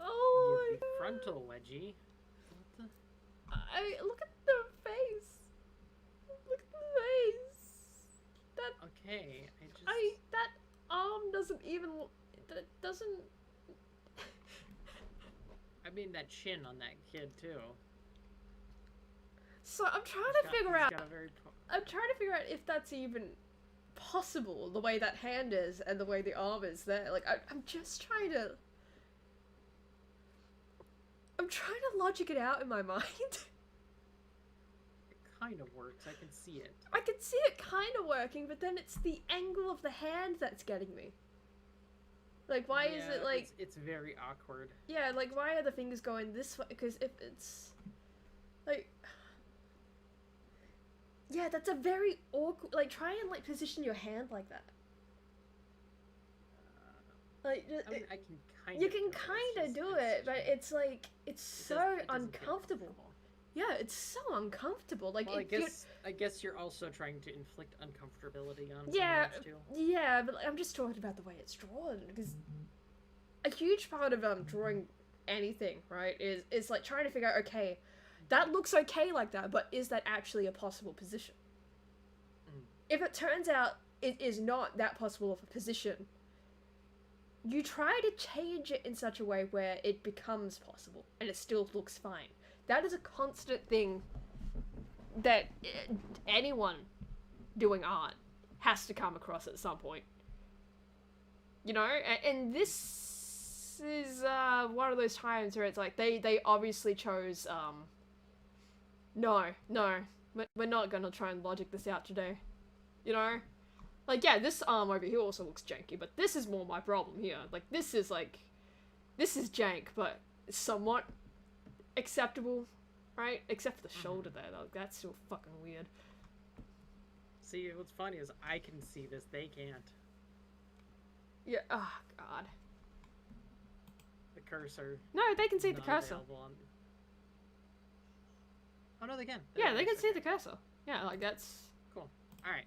Oh the my frontal wedgie. What the? look at the face. Look at the face. That Okay, that arm doesn't even. That doesn't. I mean that chin on that kid too. So I'm trying to figure out. I'm trying to figure out if that's even possible. The way that hand is and the way the arm is there. Like I'm just trying to. I'm trying to logic it out in my mind. It kind of works. I can see it. I can see it kind of working, but then it's the angle of the hand that's getting me. Like, why is it like... It's very awkward. Yeah, like, why are the fingers going this way? Because if it's... Like... Yeah, that's a very awkward... Like, try and, like, position your hand like that. Like, I mean, I can kind of. You can kind of do it, but it's like... It's so uncomfortable. Yeah, it's so uncomfortable. Like, well, I guess you're also trying to inflict uncomfortability on yeah, someone else too. Yeah, but I'm just talking about the way it's drawn, because a huge part of drawing anything, right, is like trying to figure out, okay, that looks okay like that, but is that actually a possible position? If it turns out it is not that possible of a position, you try to change it in such a way where it becomes possible, and it still looks fine. That is a constant thing that anyone doing art has to come across at some point. You know? And this is one of those times where it's like, they obviously chose, no, we're not gonna try and logic this out today. You know? Like, yeah, this arm over here also looks janky, but this is more my problem here. Like, this is jank, but somewhat acceptable, right? Except for the shoulder there, though. That's still fucking weird. See, what's funny is I can see this, they can't. Yeah, oh god. The cursor. No, they can see the cursor. Oh no, they can. Yeah, they can see the cursor. Yeah, like that's... Cool. Alright.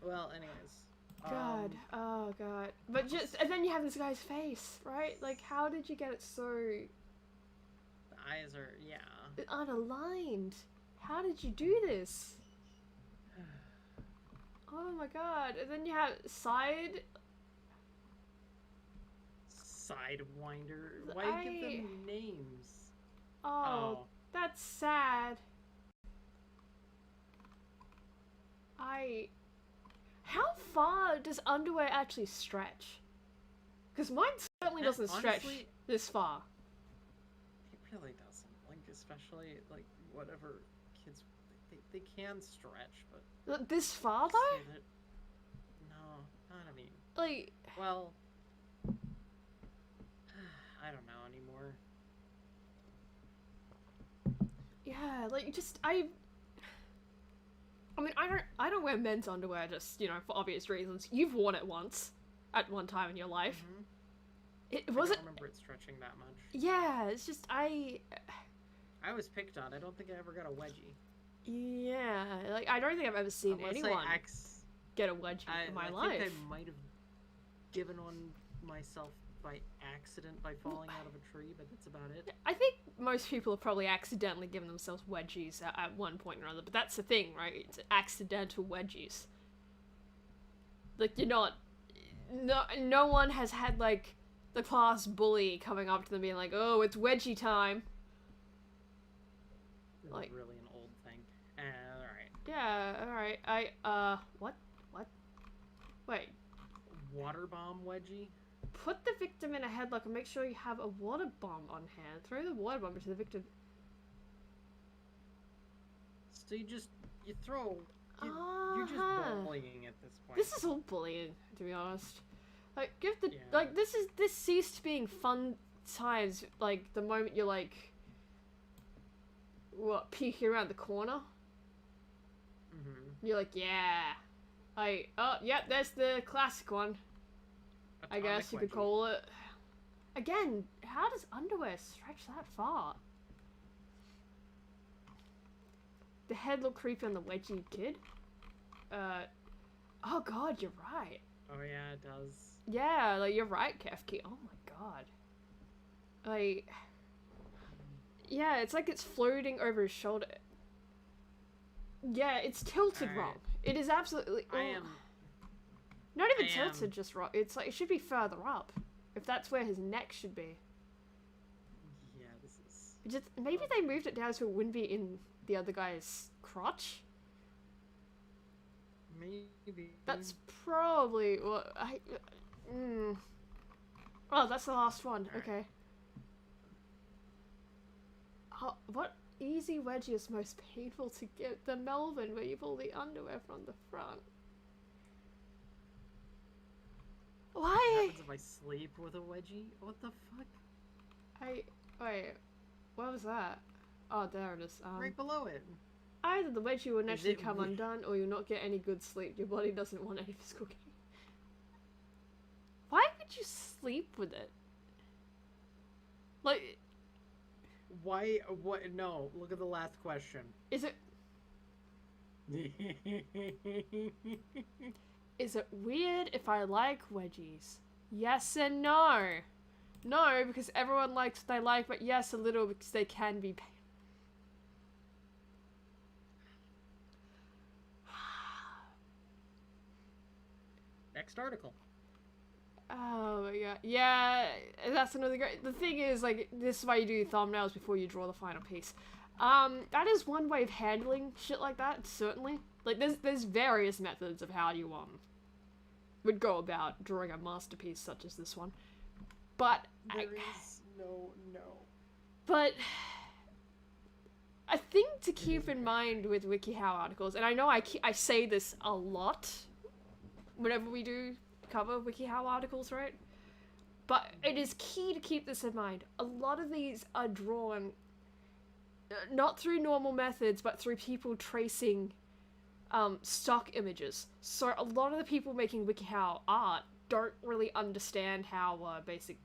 Well, anyways. God, oh god. But just, and then you have this guy's face, right? Like, how did you get it so... The eyes are, yeah. Unaligned. How did you do this? Oh my god. And then you have Sidewinder. Why give them names? Oh, that's sad. How far does underwear actually stretch? Because mine certainly doesn't stretch this far. It really doesn't. Like, especially, like, whatever kids... They can stretch, but... This far, though? No, not I mean... Like... Well... I don't know anymore. Yeah, like, just, I mean, I don't wear men's underwear just, you know, for obvious reasons. You've worn it once, at one time in your life. It wasn't... I don't remember it stretching that much. Yeah, it's just, I was picked on. I don't think I ever got a wedgie. Yeah, like, I don't think I've ever seen anyone get a wedgie in my life. I think I might have given one myself by accident by falling out of a tree, but that's about it. I think most people have probably accidentally given themselves wedgies at one point or another, but that's the thing, right? It's accidental wedgies. Like, you're not... No one has had, like, the class bully coming up to them being like, oh, it's wedgie time. This is really an old thing. Yeah, alright. What? Wait. Water bomb wedgie? Put the victim in a headlock and make sure you have a water bomb on hand. Throw the water bomb into the victim. So you throw... You're just bullying at this point. This is all bullying, to be honest. Like, like, this ceased being fun times, like, the moment you're, like, what, peeking around the corner? You're like, yeah. Like, oh, yep, there's the classic one. I guess you could call it. Again, how does underwear stretch that far? The head looked creepy on the wedgie kid. Oh god, you're right. Oh yeah, it does. Yeah, like, you're right, Kefki. Oh my god. Like, yeah, it's like it's floating over his shoulder. Yeah, it's tilted wrong. It is absolutely... Not even tilted, just wrong. It's like, it should be further up. If that's where his neck should be. Yeah, this is... Maybe they moved it down so it wouldn't be in the other guy's crotch? Maybe. That's probably what Oh, that's the last one. Right. Okay. What easy wedgie is most painful to get? The Melvin, where you pull the underwear from the front. Why? What happens if I sleep with a wedgie? What the fuck? Wait. What was that? Oh, there it is. Right below it. Either the wedgie will naturally come undone, or you'll not get any good sleep. Your body doesn't want any physical gain. Why would you sleep with it? Like... Why? What? No, look at the last question. Is it... Is it weird if I like wedgies? Yes and no. No, because everyone likes what they like, but yes, a little, because they can be painful. Next article. Oh my god. Yeah, that's another great... The thing is, like, this is why you do thumbnails before you draw the final piece. That is one way of handling shit like that, certainly. Like, there's various methods of how you, would go about drawing a masterpiece such as this one. But... There is no. But... A thing to keep in mind with Wikihow articles, and I know I say this a lot whenever we do cover Wikihow articles, right? But it is key to keep this in mind. A lot of these are drawn not through normal methods, but through people tracing stock images. So a lot of the people making Wikihow art don't really understand how basic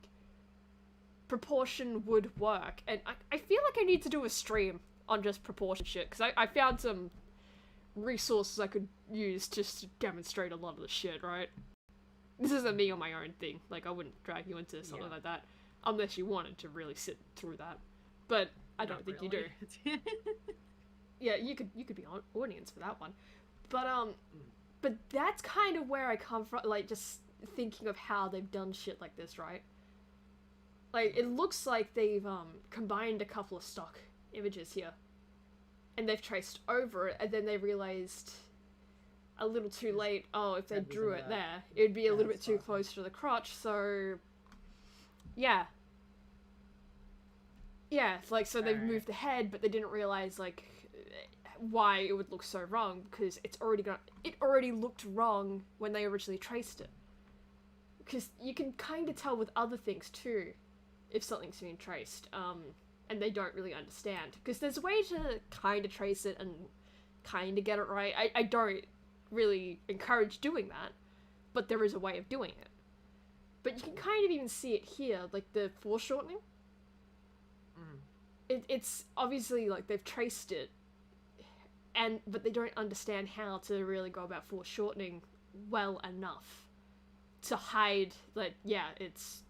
proportion would work. And I feel like I need to do a stream on just proportion shit, because I found some resources I could use just to demonstrate a lot of the shit, right? This isn't me on my own thing. Like, I wouldn't drag you into something like that unless you wanted to really sit through that. But I don't think you do. Yeah, you could be on audience for that one. But that's kind of where I come from, like, just thinking of how they've done shit like this, right? Like, it looks like they've combined a couple of stock images here, and they've traced over it, and then they realized a little too late, oh, if they drew it there, it would be a little bit too close to the crotch, so... Yeah. Yeah, like, so they've moved the head, but they didn't realize, like, why it would look so wrong, because it already looked wrong when they originally traced it. Because you can kind of tell with other things, too, if something's been traced, and they don't really understand. Because there's a way to kind of trace it and kind of get it right. I don't really encourage doing that, but there is a way of doing it. But you can kind of even see it here, like the foreshortening. It's obviously, like, they've traced it, but they don't understand how to really go about foreshortening well enough to hide that, yeah, it's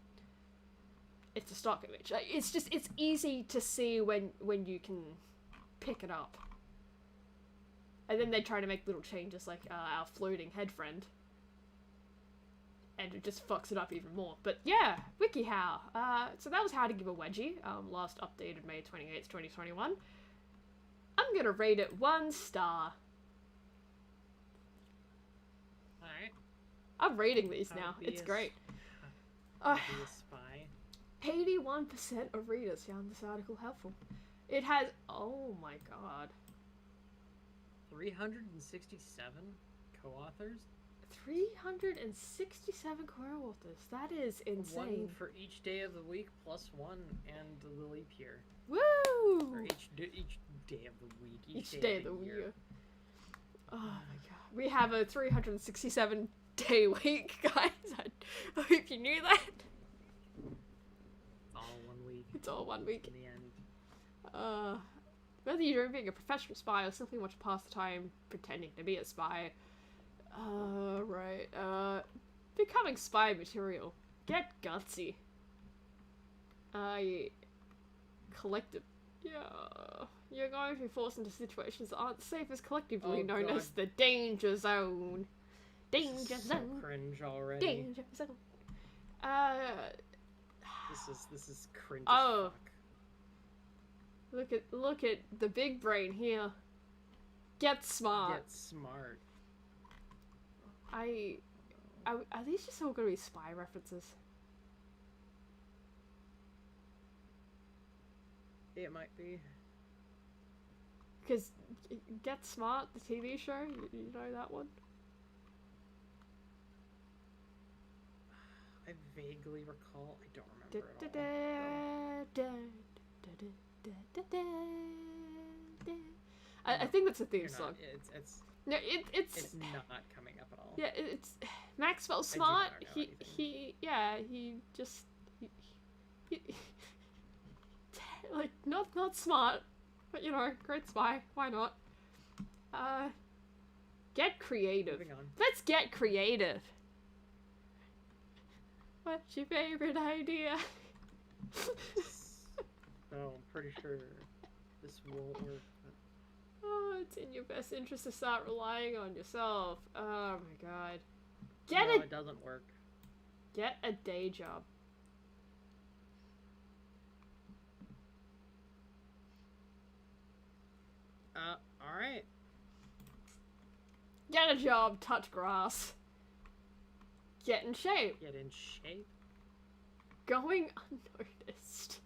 a stock image. It's easy to see when you can pick it up. And then they try to make little changes, like our floating head friend. And it just fucks it up even more. But yeah, Wikihow. So that was how to give a wedgie. Last updated May 28th, 2021. I'm gonna rate it 1 star. I'm reading these How to now. be It's a great. How to be a spy. 81% of readers found this article helpful. It has, oh my god, 367 co-authors. 367 co-authors. That is insane. One for each day of the week, plus one and the leap year. Woo! Or each day of the week. Each day of the year. year. Oh my god. We have a 367 day week, guys. I hope you knew that. It's all 1 week. It's all 1 week. In the end. Whether you're being a professional spy or simply want to pass the time pretending to be a spy, right, becoming spy material. Get gutsy. Collective. Yeah. You're going to be forced into situations that aren't safe as collectively known God. as the danger zone. Danger So zone. cringe already. Danger zone. This is cringe Oh. as fuck. Look at the big brain here. Get smart. Get smart. Are these just all gonna be spy references? It might be. Because Get Smart, the TV show, you know that one? I vaguely recall. I don't remember at all. I think that's a theme You're song. not, it's No, it's not coming up at all. yeah, it's Maxwell do Smart. not know He anything. he just he like not smart, but you know, great spy. Why not? Get creative. Moving on. Let's get creative. What's your favorite idea? No, I'm pretty sure this won't work. But Oh, it's in your best interest to start relying on yourself. Oh my god. no, it doesn't work. Get a day job. Alright. Get a job, touch grass. Get in shape. Get in shape. Going unnoticed.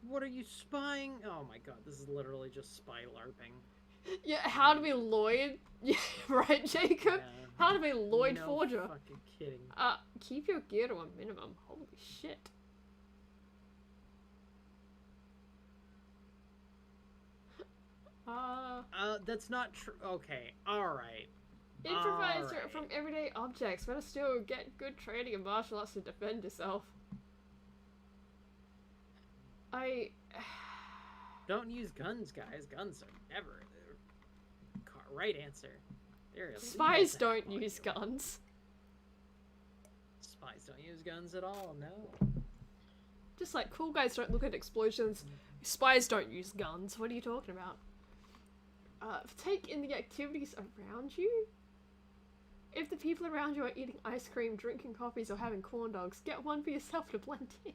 What are you spying? Oh my god, this is literally just spy LARPing. Yeah, how to be Lloyd? Yeah, right, Jacob? Yeah. How to be Lloyd No Forger? fucking kidding. Keep your gear to a minimum. Holy shit. That's not true. Okay, alright. Improvise Alright. from everyday objects. Better still, get good training in martial arts to defend yourself. Don't use guns, guys. Guns are never the right answer. They're illegal Spies to don't have on use you. guns. Spies don't use guns at all, no. Just like cool guys don't look at explosions, spies don't use guns. What are you talking about? Take in the activities around you. If the people around you are eating ice cream, drinking coffees, or having corn dogs, get one for yourself to blend in.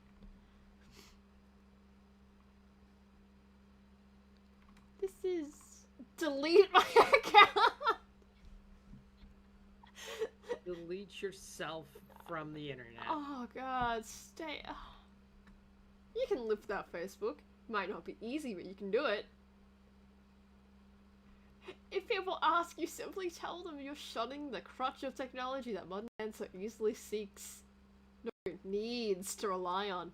This is... Delete my account! Delete yourself from the internet. Oh god, stay... You can live without Facebook. Might not be easy, but you can do it. If people ask you, simply tell them you're shunning the crutch of technology that modern man so easily seeks, no, needs to rely on.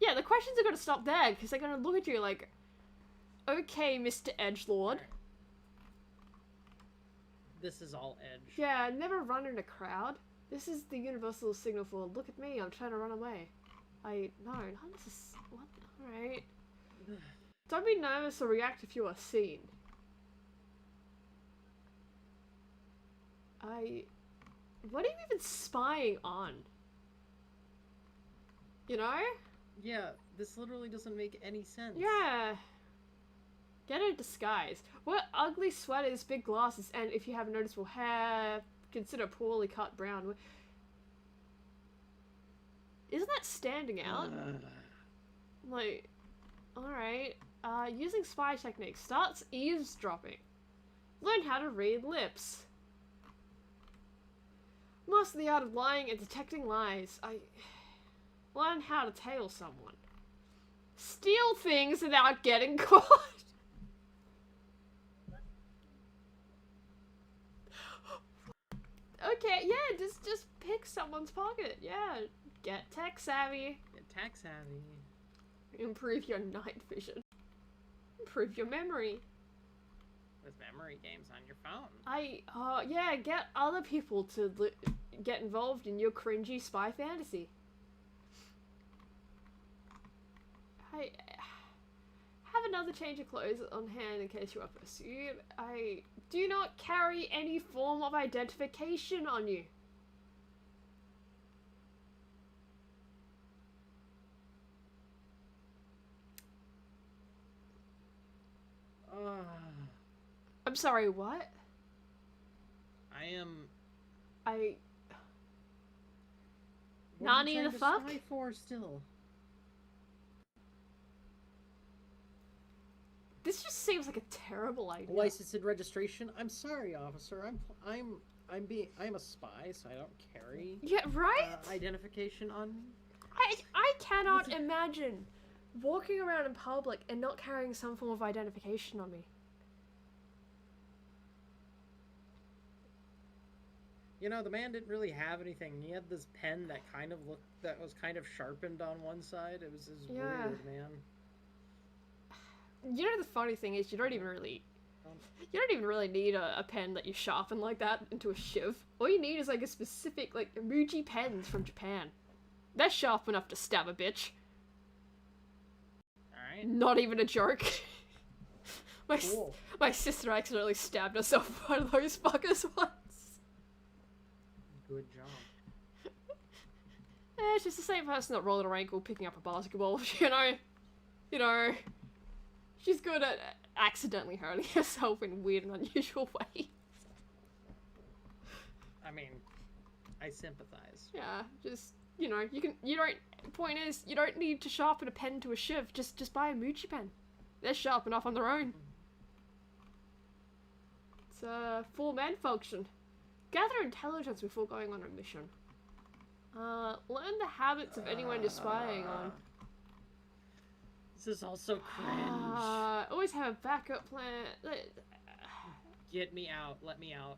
Yeah, the questions are gonna stop there, because they're gonna look at you like, okay, Mr. Edgelord. This is all edge. Yeah, never run in a crowd. This is the universal signal for, look at me, I'm trying to run away. No, not this, what? Alright. Don't be nervous or react if you are seen. What are you even spying on? You know? Yeah, this literally doesn't make any sense. Yeah. Get a disguise. Wear ugly sweaters, big glasses, and if you have noticeable hair, consider poorly cut brown. Isn't that standing out? Like, alright. Using spy techniques. Starts eavesdropping. Learn how to read lips. Master the art of lying and detecting lies. Learn how to tail someone. Steal things without getting caught. Okay, yeah, just pick someone's pocket. Yeah, get tech savvy. Get tech savvy. Improve your night vision. Improve your memory. With memory games on your phone. Yeah, get other people to get involved in your cringy spy fantasy. Have another change of clothes on hand in case you are pursued. Do not carry any form of identification on you. I'm sorry, what? Nani the fuck? Spy for still. This just seems like a terrible idea. License and registration. I'm sorry, officer. I'm a spy, so I don't carry. Yeah, right. Identification on me. I cannot imagine walking around in public and not carrying some form of identification on me. You know, the man didn't really have anything. He had this pen that was kind of sharpened on one side. It was weird, man. You know, the funny thing is, you don't even really need a pen that you sharpen like that into a shiv. All you need is like a specific, like, Muji pens from Japan. They're sharp enough to stab a bitch. Alright. Not even a joke. Cool. My sister accidentally stabbed herself with one of those fuckers once. Good job. It's just the same person that rolled her ankle picking up a basketball, you know. She's good at accidentally hurting herself in weird and unusual ways. I mean, I sympathize. Yeah, just, point is, you don't need to sharpen a pen to a shiv, just buy a Muji pen. They're sharp enough on their own. It's a four-man function. Gather intelligence before going on a mission. Learn the habits of anyone you're spying on. This is also cringe. Always have a backup plan. Get me out. Let me out.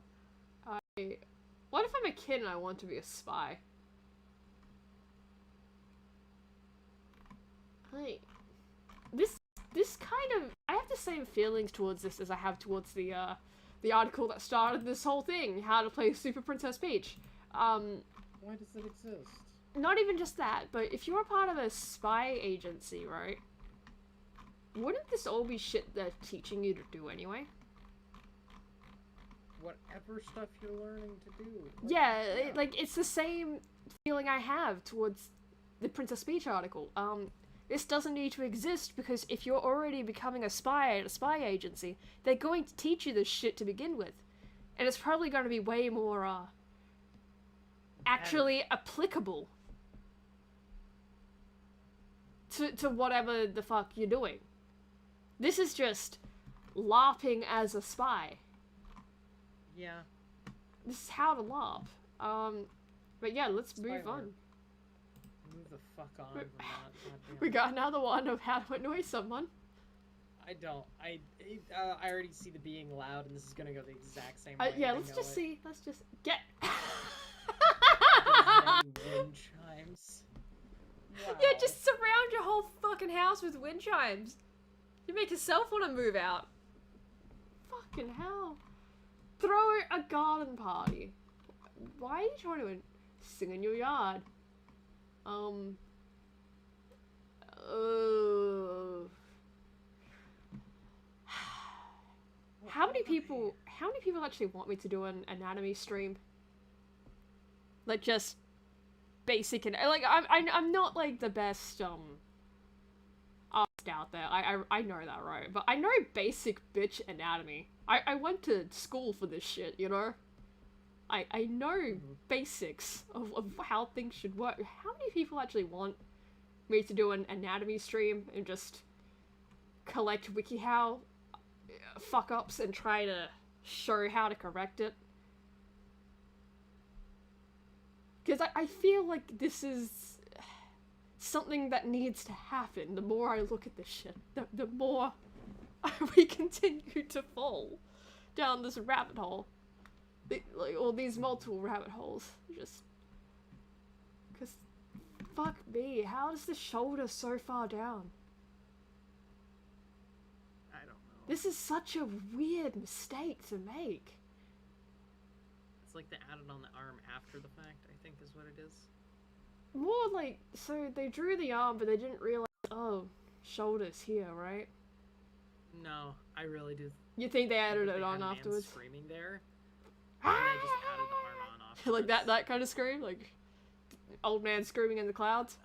What if I'm a kid and I want to be a spy? This kind of... I have the same feelings towards this as I have towards the article that started this whole thing. How to play Super Princess Peach. Why does it exist? Not even just that, but if you're a part of a spy agency, right? Wouldn't this all be shit they're teaching you to do anyway? Whatever stuff you're learning to do. Like, it's the same feeling I have towards the Princess Peach article. This doesn't need to exist because if you're already becoming a spy at a spy agency, they're going to teach you this shit to begin with. And it's probably going to be way more, actually applicable to whatever the fuck you're doing. This is just LARPing as a spy. Yeah. This is how to LARP. But yeah, let's move on. Move the fuck on from that. We got another one of how to annoy someone. I don't. I already see the being loud, and this is gonna go the exact same way. Yeah, let's just see. Let's just get. Wind chimes. Wow. Yeah, just surround your whole fucking house with wind chimes. You make yourself want to move out. Fucking hell. Throw a garden party. Why are you trying to sing in your yard? How many people actually want me to do an anatomy stream? Like, just basic, and like, I'm not like the best artist out there. I know that, right? But I know basic bitch anatomy. I went to school for this shit, you know? I know basics of how things should work. How many people actually want me to do an anatomy stream and just collect Wikihow fuck-ups and try to show how to correct it. Because I feel like this is something that needs to happen. The more I look at this shit, the more we continue to fall down this rabbit hole. Like, all these multiple rabbit holes. Just... Because, fuck me, how is the shoulder so far down? I don't know. This is such a weird mistake to make. It's like they added on the arm after the fact, I think is what it is. More like, so they drew the arm, but they didn't realize, oh, shoulder's here, right? No, I really do. You think they added They it had on a man afterwards? screaming there, and they just added the arm on afterwards. Like that kind of scream? Like, old man screaming in the clouds?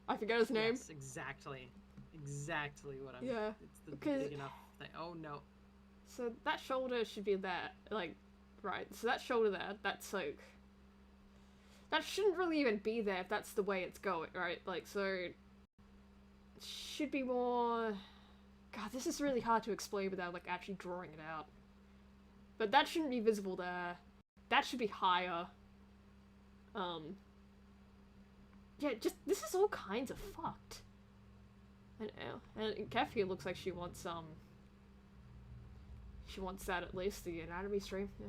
I forget his name. Yes, exactly. Exactly what I'm... Yeah. It's the Because- big enough thing. Oh, no. So that shoulder should be there, like, right, so that shoulder there, that's like, that shouldn't really even be there if that's the way it's going, right? Like, so, it should be more, god, this is really hard to explain without, like, actually drawing it out. But that shouldn't be visible there. That should be higher. Yeah, just, this is all kinds of fucked. And Keffi looks like she wants that at least, the anatomy stream. Yeah.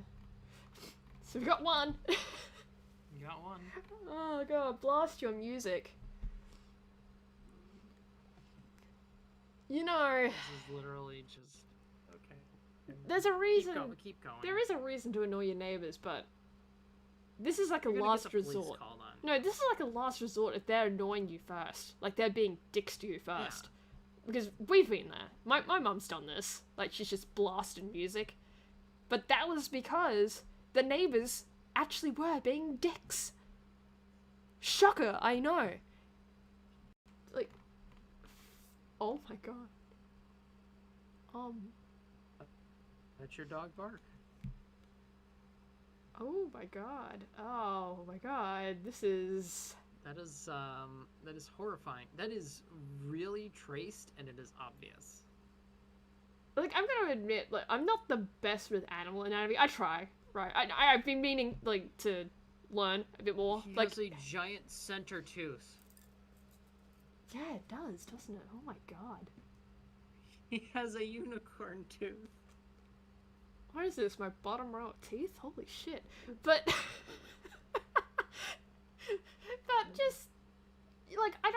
So we got one! You got one. Oh god, blast your music. You know, This is literally just... Okay. there's a reason. Keep going. There is a reason to annoy your neighbors, but this is like a You're gonna last get the police resort. called on. No, this is like a last resort if they're annoying you first. Like they're being dicks to you first. Because we've been there. My mum's done this. Like she's just blasting music. But that was because the neighbors actually were being dicks. Shocker, I know. Like, oh my god. Let your dog bark. Oh my god. Oh my god. This is... That is horrifying. That is really traced, and it is obvious. Like, I'm gonna admit, like, I'm not the best with animal anatomy. I try, right? I've been meaning, like, to learn a bit more. He Like, has a giant center tooth. yeah, it does, doesn't it? Oh my god. He has a unicorn tooth. What is this? My bottom row of teeth? Holy shit. But... but just... Like, I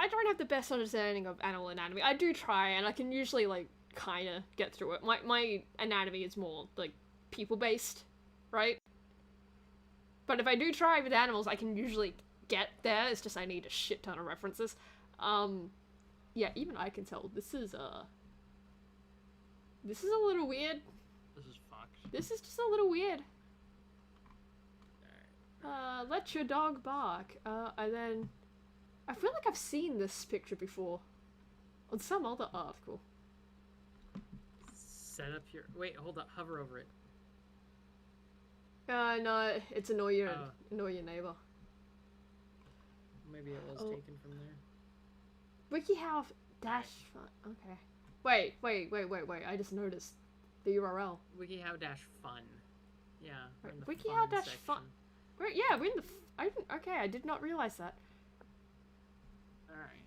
don't have the best understanding of animal anatomy. I do try, and I can usually, like, kinda get through it. My anatomy is more, like, people-based, right? But if I do try with animals, I can usually get there. It's just I need a shit ton of references. Yeah, even I can tell this is a little weird. This is fucked. This is just a little weird. Let your dog bark. And then... I feel like I've seen this picture before. On some other article. Set up your... Wait, hold up. Hover over it. No, it's annoy your Oh. neighbor. Maybe it was Oh. taken from there. Wikihow dash fun. Okay. Wait. I just noticed the URL. Wikihow-fun. Yeah. we're in the Wikihow dash section. fun. Yeah, we're in the... I didn't... Okay, I did not realize that. Alright.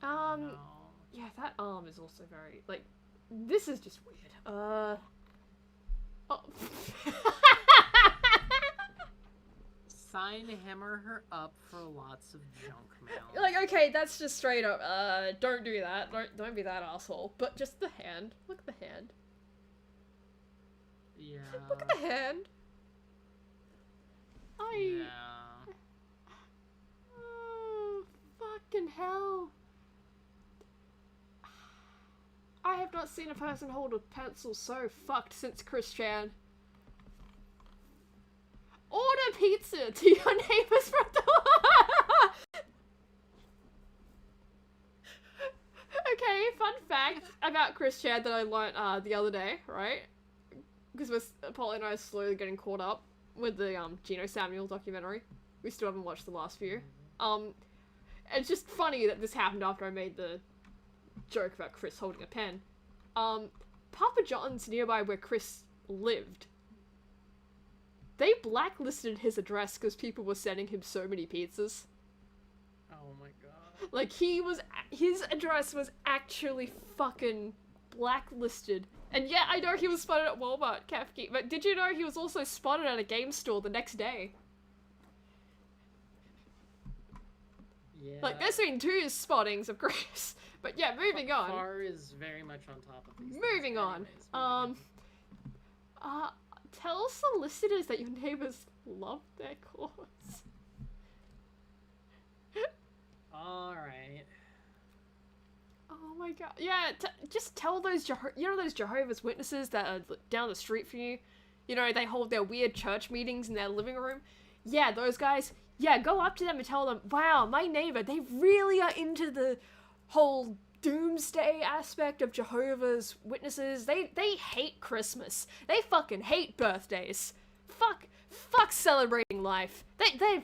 No. No. Yeah, that arm is also very... Like, this is just weird. Oh. Sign hammer her up for lots of junk mail. Like, okay, that's just straight up, don't do that. Don't be that asshole. But just the hand. Look at the hand. Yeah. Look at the hand. Yeah. Oh, fucking hell. I have not seen a person hold a pencil so fucked since Chris Chan. Order pizza to your neighbor's front door. Okay, fun fact about Chris Chan that I learned the other day, right? Because Paul and I are slowly getting caught up with the Gino Samuel documentary. We still haven't watched the last few. It's just funny that this happened after I made the joke about Chris holding a pen. Papa John's nearby where Chris lived. They blacklisted his address because people were sending him so many pizzas. Oh my god. Like, his address was actually fucking blacklisted. And yeah, I know he was spotted at Walmart, Kafki, but did you know he was also spotted at a game store the next day? Yeah. Like, there's been 2 spottings of Chris. But yeah, moving on. Far is very much on top of these Moving on. Tell solicitors that your neighbors love their cause. Alright. Oh my god. Yeah, just tell those, those Jehovah's Witnesses that are down the street from you? You know, they hold their weird church meetings in their living room? Yeah, those guys. Yeah, go up to them and tell them, wow, my neighbor, they really are into the whole doomsday aspect of Jehovah's Witnesses. They hate Christmas. They fucking hate birthdays. Fuck celebrating life. They're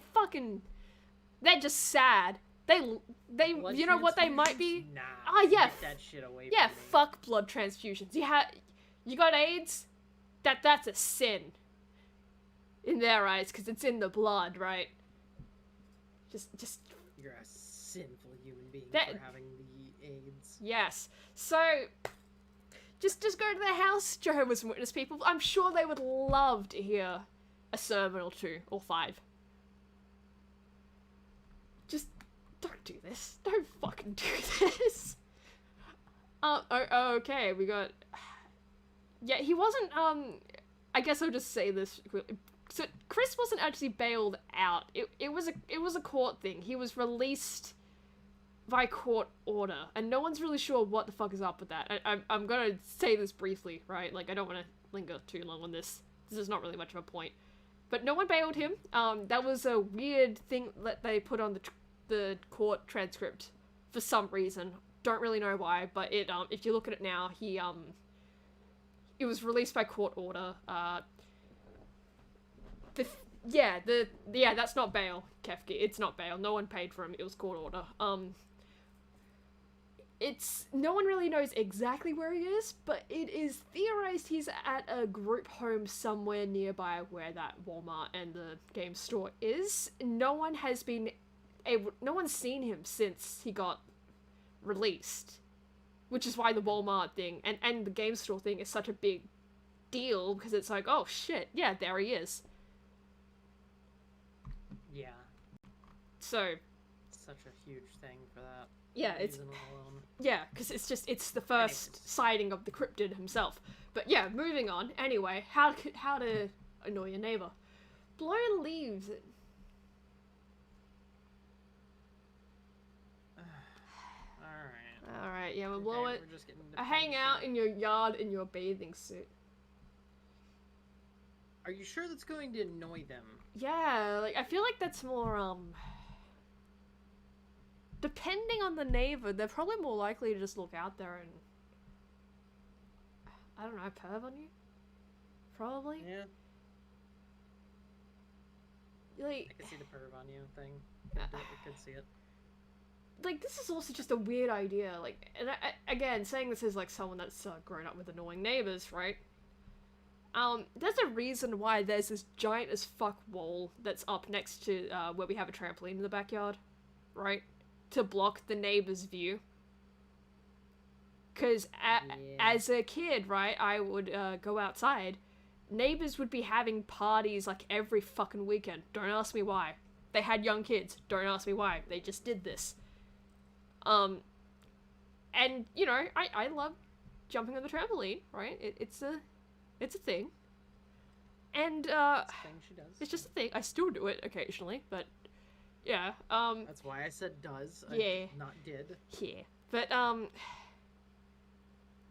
just sad. They Blood you know what they might be? Nah. Yeah. Get that shit away Yeah, from me. fuck blood transfusions. You got AIDS? That's a sin. In their eyes, because it's in the blood, right? Just You're a sinful human being That- for having the AIDS. yes. So just go to their house, Jehovah's Witness people. I'm sure they would love to hear a sermon or 2 or 5. Just don't do this. Don't fucking do this. Okay, we got... Yeah, he wasn't, I guess I'll just say this quickly. So, Chris wasn't actually bailed out. It was a court thing. He was released by court order, and no one's really sure what the fuck is up with that. I'm gonna say this briefly, right? Like, I don't want to linger too long on this. This is not really much of a point. But no one bailed him. That was a weird thing that they put on the court transcript for some reason. Don't really know why, but if you look at it now, it was released by court order. That's not bail, Kefki. It's not bail. No one paid for him. It was court order. No one really knows exactly where he is, but it is theorized he's at a group home somewhere nearby where that Walmart and the game store is. No one's seen him since he got released, which is why the Walmart thing and the game store thing is such a big deal, because it's like, oh shit, yeah, there he is. Yeah. So Such a huge thing for that. yeah, reason alone. because it's the first sighting of the cryptid himself. But yeah, moving on. Anyway, how to annoy your neighbor? Blow leaves. Alright. All right, yeah, we'll blow it. We're just getting into Hang petty out shit. in your yard in your bathing suit. Are you sure that's going to annoy them? Yeah, like I feel like that's more depending on the neighbor, they're probably more likely to just look out there and I don't know, perv on you? Probably. Yeah. Like I can see the perv on you thing. Uh, I could see it. like this is also just a weird idea. Like, and again, saying this is like someone that's grown up with annoying neighbors, right? There's a reason why there's this giant as fuck wall that's up next to where we have a trampoline in the backyard, right? To block the neighbor's view. Because as a kid, right, I would go outside. Neighbors would be having parties like every fucking weekend. Don't ask me why. They had young kids. Don't ask me why. They just did this. And, you know, I love jumping on the trampoline, right? It's a thing. And, It's a thing she does. it's just a thing. I still do it occasionally, but, yeah, That's why I said does. Yeah. Not did. yeah. But,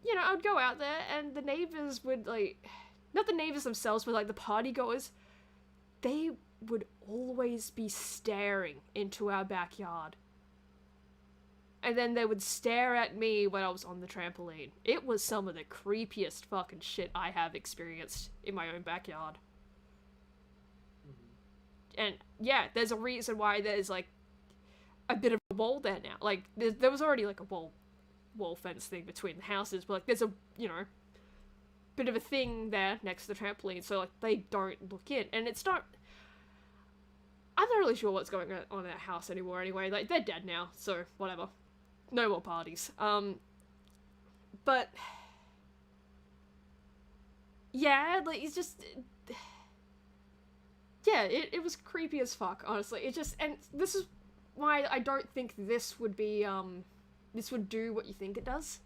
you know, I would go out there and the neighbors would, like, not the neighbors themselves, but, like, the party goers, they would always be staring into our backyard. And then they would stare at me when I was on the trampoline. It was some of the creepiest fucking shit I have experienced in my own backyard. Mm-hmm. And yeah, there's a reason why there's like a bit of a wall there now. Like there was already like a wall wall fence thing between the houses, but like there's a, you know, bit of a thing there next to the trampoline, so like they don't look in, and it's not. I'm not really sure what's going on in that house anymore. Anyway, like they're dead now, so whatever. No more parties. But yeah, like it's just. Yeah, it was creepy as fuck, honestly. It just, and this is why I don't think this would be, this would do what you think it does.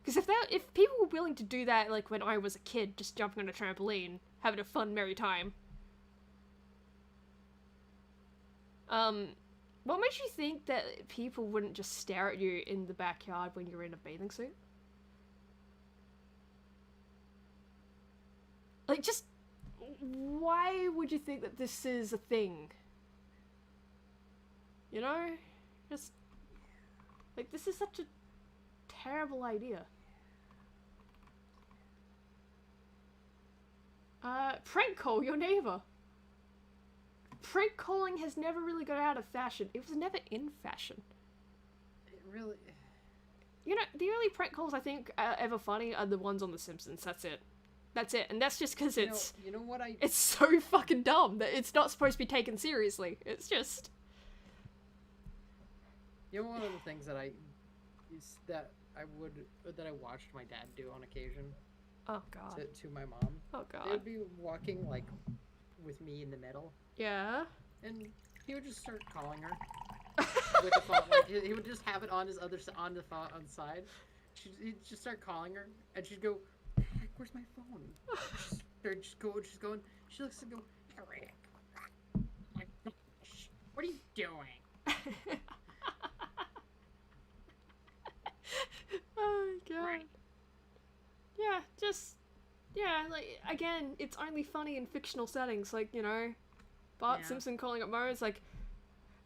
Because if people were willing to do that, like, when I was a kid, just jumping on a trampoline, having a fun, merry time. What makes you think that people wouldn't just stare at you in the backyard when you're in a bathing suit? Like, just... why would you think that this is a thing? You know? Just... like, this is such a terrible idea. Prank call your neighbor. Prank calling has never really got out of fashion. It was never in fashion. It really... You know, the only prank calls I think are ever funny are the ones on The Simpsons. That's it. That's it, and that's just because it's... You know what I... it's so fucking dumb that it's not supposed to be taken seriously. It's just... You know, one of the things that I watched my dad do on occasion... oh, God. To my mom. Oh, God. They would be walking, like, with me in the middle. Yeah? And he would just start calling her. With the phone. Like, he would just have it on his other... on the phone, on the side. He'd just start calling her, and she'd go... heck, where's my phone? She's going, she looks and go, Eric, my gosh, what are you doing? Oh, God. Right. Yeah, just... yeah, like, again, it's only funny in fictional settings, like, you know, Bart Simpson calling up Mo, it's like,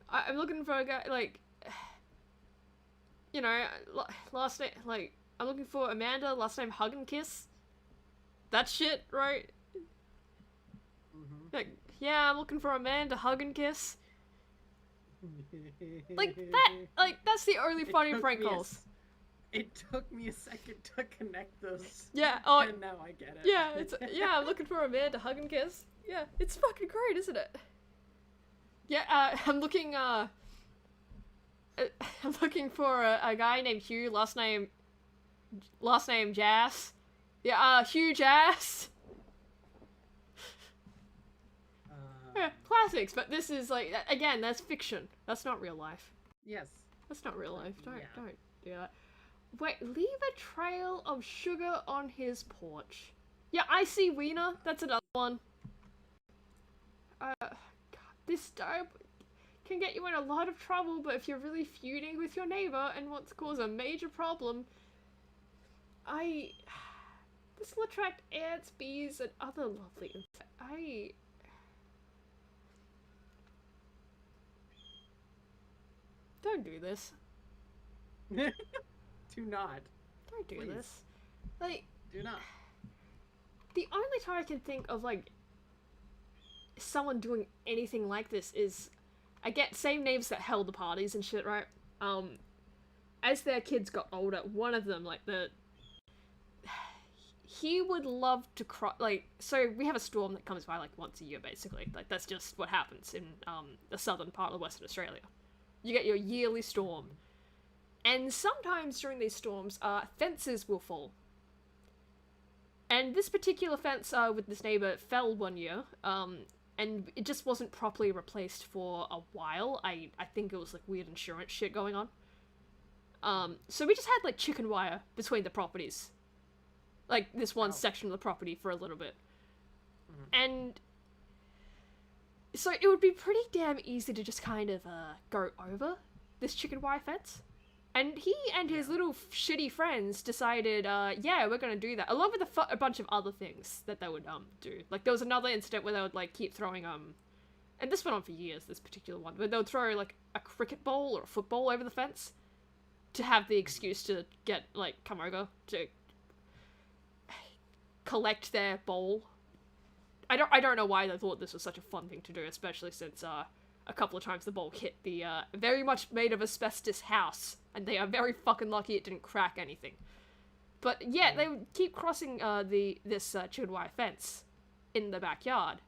I'm looking for a guy, like, you know, last name, like, I'm looking for Amanda, last name Hug and Kiss. That shit, right? Mm-hmm. Like, yeah, I'm looking for Amanda, Hug and Kiss. Like, that, like, that's the only funny prank calls. It took me a second to connect those. Yeah, oh, and now I get it. Yeah, it's, yeah, I'm looking for Amanda, Hug and Kiss. Yeah, it's fucking great, isn't it? Yeah, I'm looking for a guy named Hugh, last name Jass. Yeah, Hugh Jass. Yeah, classics, but this is like, again, that's fiction. That's not real life. Yes. That's not real life. Don't do that. Wait, leave a trail of sugar on his porch. Yeah, I see Wiener. That's another one. God, this dope can get you in a lot of trouble, but if you're really feuding with your neighbor and want to cause a major problem, this will attract ants, bees, and other lovely insects. Don't do this. Do not. Don't do Please. this. Like, do not. The only time I can think of, like, someone doing anything like this is, I get same names that held the parties and shit, right? As their kids got older, one of them, like, he would love to cry, like, so we have a storm that comes by, like, once a year, basically. Like, that's just what happens in, the southern part of Western Australia. You get your yearly storm. And sometimes during these storms, fences will fall. And this particular fence with this neighbor fell one year, and it just wasn't properly replaced for a while. I think it was like weird insurance shit going on. So we just had like chicken wire between the properties. Like this one section of the property for a little bit. Mm-hmm. And so it would be pretty damn easy to just kind of go over this chicken wire fence. And he and his little shitty friends decided, yeah, we're gonna do that. Along with a bunch of other things that they would, do. Like, there was another incident where they would, like, keep throwing, and this went on for years, this particular one, where they would throw, like, a cricket ball or a football over the fence to have the excuse to get, like, come over to collect their ball. I don't know why they thought this was such a fun thing to do, especially since, a couple of times the bolt hit the very much made of asbestos house, and they are very fucking lucky it didn't crack anything. But yeah, they would keep crossing this chicken wire fence in the backyard,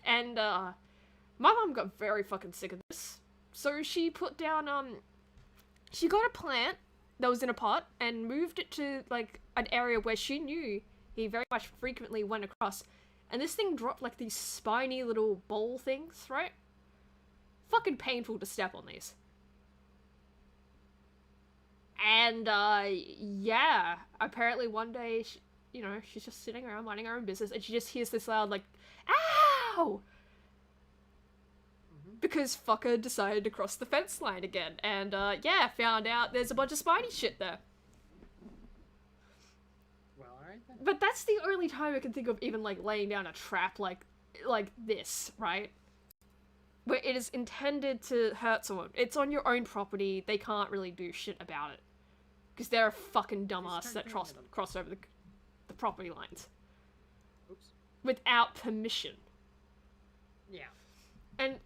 and my mom got very fucking sick of this, so she put down she got a plant that was in a pot and moved it to like an area where she knew he very much frequently went across, and this thing dropped like these spiny little bowl things, right? Fucking painful to step on these. And, yeah, apparently one day, she's just sitting around minding her own business, and she just hears this loud, like, ow! Because fucker decided to cross the fence line again, and, yeah, found out there's a bunch of spiny shit there. Well, alright then. But that's the only time I can think of even, like, laying down a trap like this, right? Where it is intended to hurt someone. It's on your own property, they can't really do shit about it. Because they're a fucking dumbass that cross over the property lines. Oops. Without permission. Yeah. And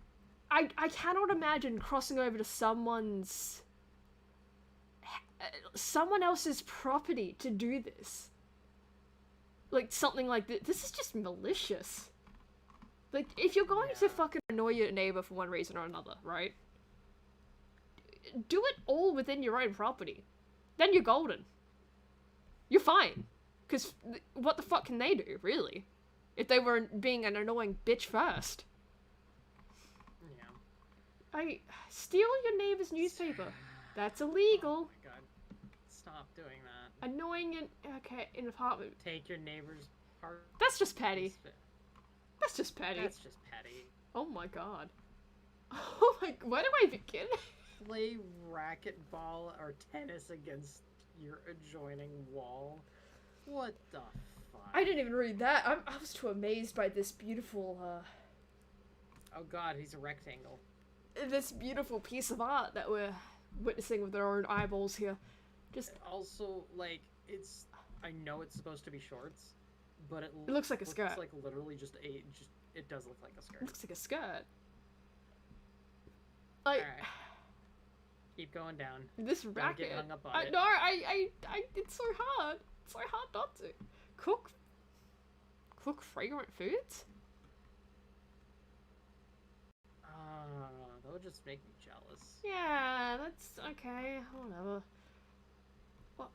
I cannot imagine crossing over to someone else's property to do this. Like, something like this. This is just malicious. Like, if you're going to fucking annoy your neighbor for one reason or another, right? Do it all within your own property. Then you're golden. You're fine. Because what the fuck can they do, really? If they were being an annoying bitch first. Yeah. Steal your neighbor's newspaper. That's illegal. Oh my god. Stop doing that. Annoying in apartment. Take your neighbor's part. That's just petty. That's just petty. That's just petty. Oh my god. Oh my, where do I begin? Play racquetball or tennis against your adjoining wall. What the fuck? I didn't even read that. I was too amazed by this beautiful, Oh god, he's a rectangle. this beautiful piece of art that we're witnessing with our own eyeballs here. Just also, like, it's, I know it's supposed to be shorts, but it looks like a skirt. It's like literally it does look like a skirt. It looks like a skirt. Like, alright. Keep going down. This Don't racket. get hung up on it. No, it's so hard. It's so hard not to. Cook fragrant foods? That would just make me jealous. Yeah, that's okay. Whatever. What?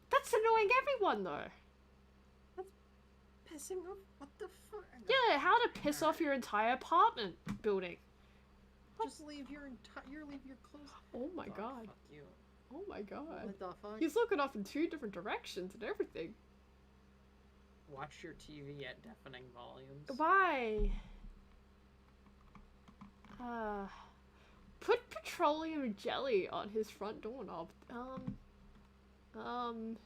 That's annoying everyone, though. Pissing off? What the fuck? Yeah, how to piss off your entire apartment building. Just leave your clothes. Oh my god. Fuck you. Oh my god. What the fuck? He's looking off in 2 different directions and everything. Watch your TV at deafening volumes. Why? Put petroleum jelly on his front doorknob. I'm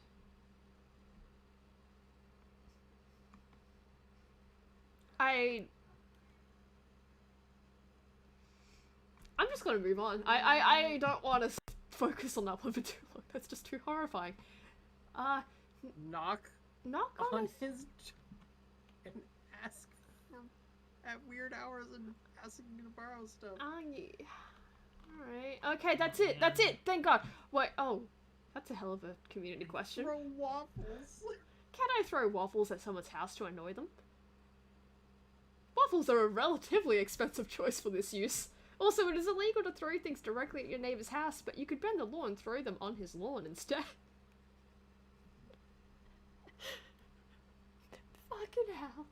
just gonna move on. I don't want to focus on that one for too long. That's just too horrifying. Knock Knock on his and ask at weird hours and asking you to borrow stuff. Alright. Okay, that's it. That's it. Thank God. Wait, oh. That's a hell of a community question. Throw waffles. Can I throw waffles at someone's house to annoy them? Waffles are a relatively expensive choice for this use. Also, it is illegal to throw things directly at your neighbor's house, but you could bend the law and throw them on his lawn instead. Fucking hell.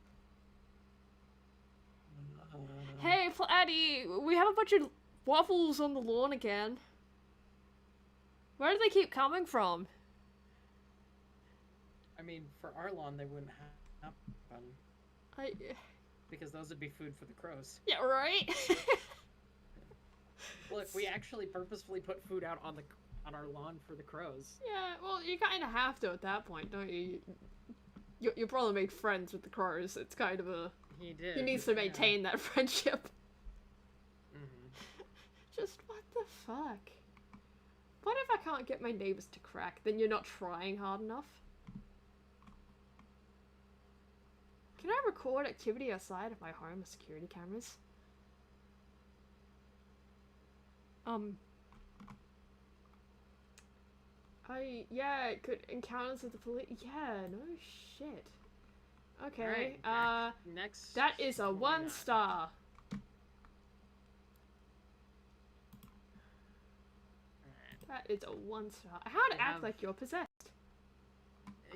Hey, Addy, we have a bunch of waffles on the lawn again. Where do they keep coming from? I mean, for our lawn, they wouldn't happen. Because those would be food for the crows. Yeah, right? Look, we actually purposefully put food out on our lawn for the crows. Yeah, well, you kind of have to at that point, don't you? Your brother made friends with the crows. It's kind of a... He did. He needs to maintain that friendship. Mm-hmm. Just what the fuck? What if I can't get my neighbors to crack? Then you're not trying hard enough? Can I record activity outside of my home with security cameras? Yeah, it could encounters with the police. Yeah, no shit. Okay, Alright, next. that is a 1 star. That is a 1 star. How to act like you're possessed.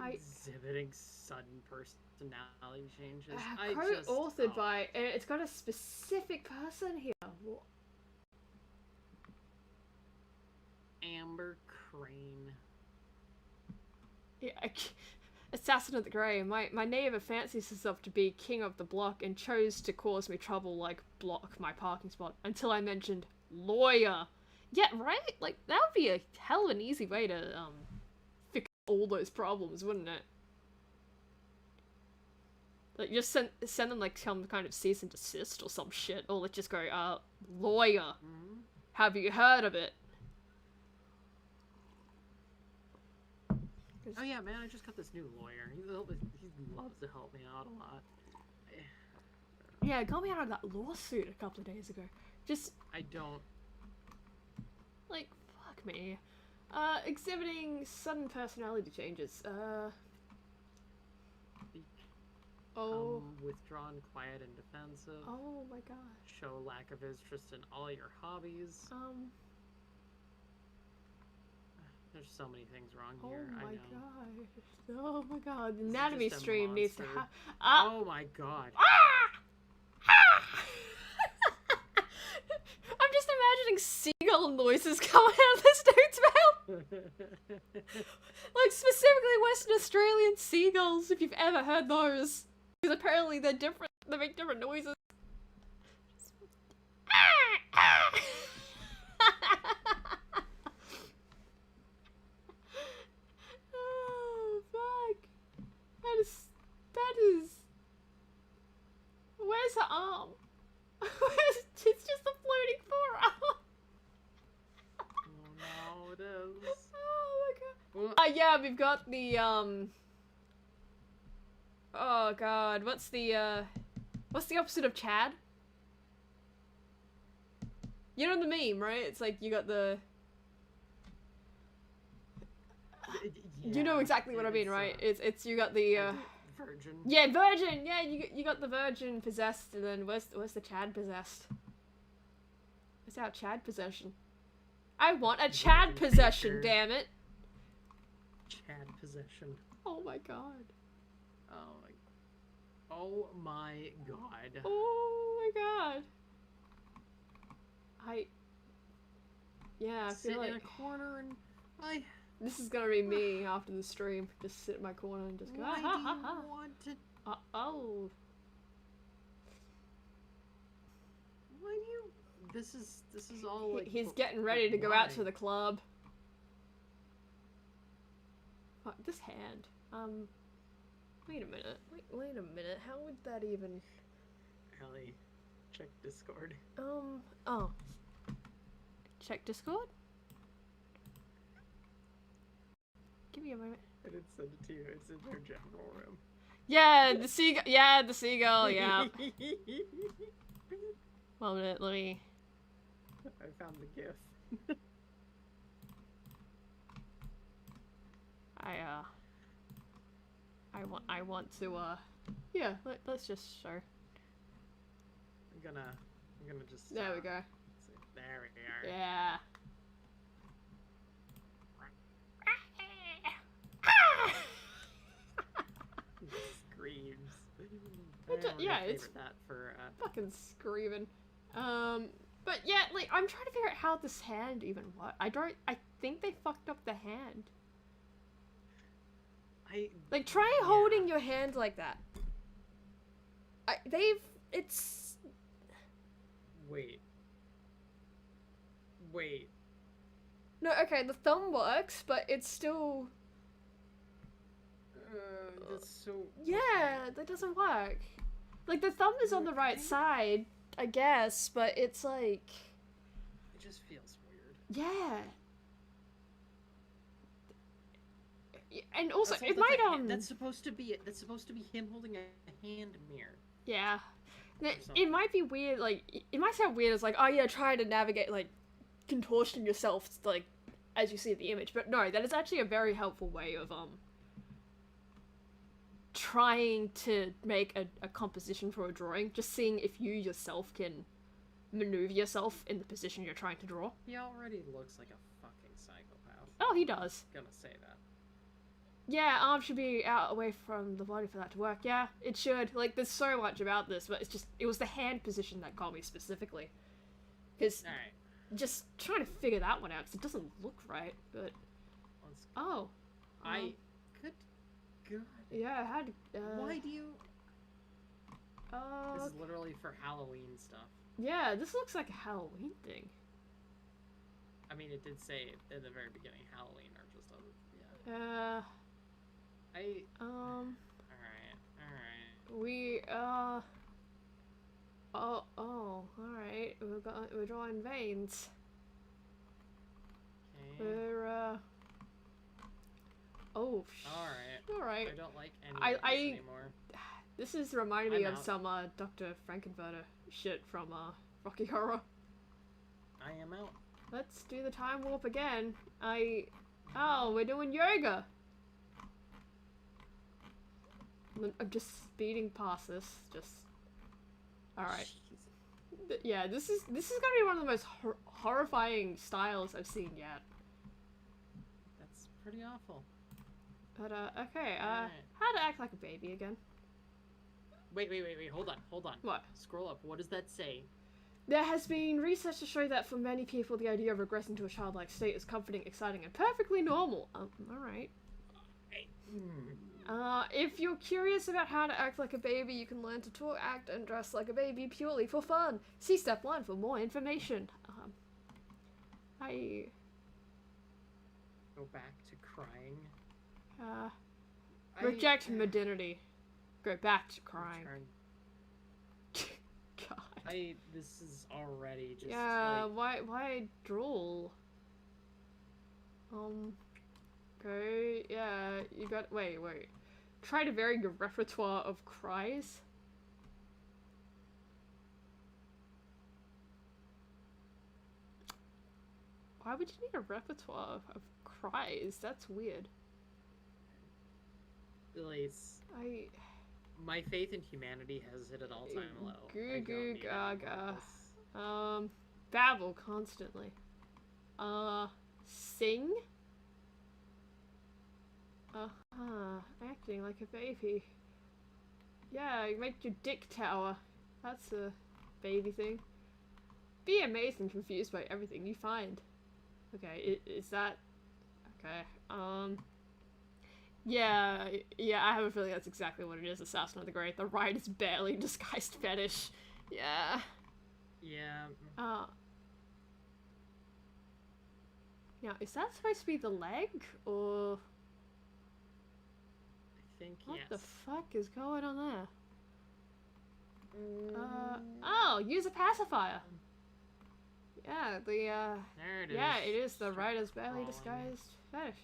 Exhibiting sudden personality changes. Co-authored by, and it's got a specific person here. Amber Crane. Yeah, Assassin of the Grey. My neighbor fancies herself to be king of the block and chose to cause me trouble, like block my parking spot, until I mentioned lawyer. Yeah, right? Like, that would be a hell of an easy way to, fix all those problems, wouldn't it? Like, just send them, like, some kind of cease and desist or some shit, or let's just go, lawyer. Mm-hmm. Have you heard of it? Oh yeah, man, I just got this new lawyer. He loves to help me out a lot. Yeah, got me out of that lawsuit a couple of days ago. Just... I don't... Like, fuck me. Exhibiting sudden personality changes. Withdrawn, quiet, and defensive. Oh my god. Show lack of interest in all your hobbies. There's so many things wrong here. Oh my I know. god. Oh my god. The anatomy stream needs to have. Oh my god. I'm just imagining seagull noises coming out of this dude's mouth. Like, specifically Western Australian seagulls, if you've ever heard those. Because apparently they're different. They make different noises. Oh, fuck. That is... Where's her arm? It's just a floating forearm. Oh no, it is. Oh my god. Yeah, we've got the, oh god, what's the opposite of Chad? You know the meme, right? It's like, you got the... Yeah, you know exactly what I mean, right? It's you got the, Virgin. Yeah, Virgin! Yeah, you got the Virgin possessed, and then where's the Chad possessed? Where's our Chad possession? I want a Chad possession, damn it! Chad possession. Oh my god. Oh my god. Oh my god. Yeah, I sit feel like... in a corner and This is gonna be me after the stream. Just sit in my corner and just go, why do you want to... oh. Why do you... This is all like... He's getting ready to go out to the club. Fuck, this hand. Wait a minute. Wait a minute. How would that even... Ellie, check Discord. Oh. Check Discord? Give me a moment. I didn't send it to you. It's in their general room. Yeah, the seagull. Yeah, the seagull. Yeah. Well, let me. I found the GIF. I want to. Yeah. Let's just show. I'm gonna just. There we go. There we are. Yeah. Screams. Yeah, it's that for fucking screaming. But yeah, like, I'm trying to figure out how this hand even works. I think they fucked up the hand. Like, try holding your hand like that. It's... Wait. No, okay, the thumb works, but it's still... That's so... Yeah, that doesn't work. Like, the thumb is on the right side, I guess, but it's like... It just feels weird. Yeah. And also, Also, it might, that's supposed to be him holding a hand mirror. Yeah. It might be weird, like, it might sound weird as like, oh yeah, try to navigate, like, contortion yourself, like, as you see the image. But no, that is actually a very helpful way of, trying to make a composition for a drawing. Just seeing if you yourself can maneuver yourself in the position you're trying to draw. He already looks like a fucking psychopath. Oh, he does. Gonna say that. Yeah, arms should be out away from the body for that to work. Yeah, it should. Like, there's so much about this, but it's just, it was the hand position that got me specifically. Because Alright, just trying to figure that one out, because it doesn't look right, but... let's... Oh. Good God. Yeah, I had... Why do you... This is literally for Halloween stuff. Yeah, this looks like a Halloween thing. I mean, it did say in the very beginning Halloween or just a... Yeah. Alright, alright. We, alright. We're drawing veins. Okay. We're, oh, Alright. alright. I don't like any of this anymore. This is reminding me I'm of out. some, Dr. Frankenfurter shit from, Rocky Horror. I am out. Let's do the time warp again. Oh, we're doing yoga! I'm just speeding past this, Alright. Jeez. Yeah, this is gonna be one of the most horrifying styles I've seen yet. That's pretty awful. But, okay, Alright. how to act like a baby again. Wait, hold on. What? Scroll up, what does that say? There has been research to show that for many people, the idea of regressing to a childlike state is comforting, exciting, and perfectly normal. Alright. Hey. If you're curious about how to act like a baby, you can learn to talk, act, and dress like a baby purely for fun. See step 1 for more information. Go back to crying. Reject modernity. Go back to crying. God. This is already just Yeah, like... why drool? Okay, yeah, you got, wait. Try to vary your repertoire of cries? Why would you need a repertoire of cries? That's weird. Elise, my faith in humanity has hit an all-time low. Goo goo gaga. This. Babble constantly. Sing? Acting like a baby. Yeah, you make your dick tower. That's a baby thing. Be amazed and confused by everything you find. Okay, is that... Okay, Yeah, I have a feeling that's exactly what it is, Assassin of the Great. The right is barely disguised fetish. Yeah. Yeah. Now, is that supposed to be the leg, or... I think What yes. the fuck is going on there? Oh, use a pacifier! Yeah, There it is. yeah, it is the Start right is barely crawling. disguised fetish.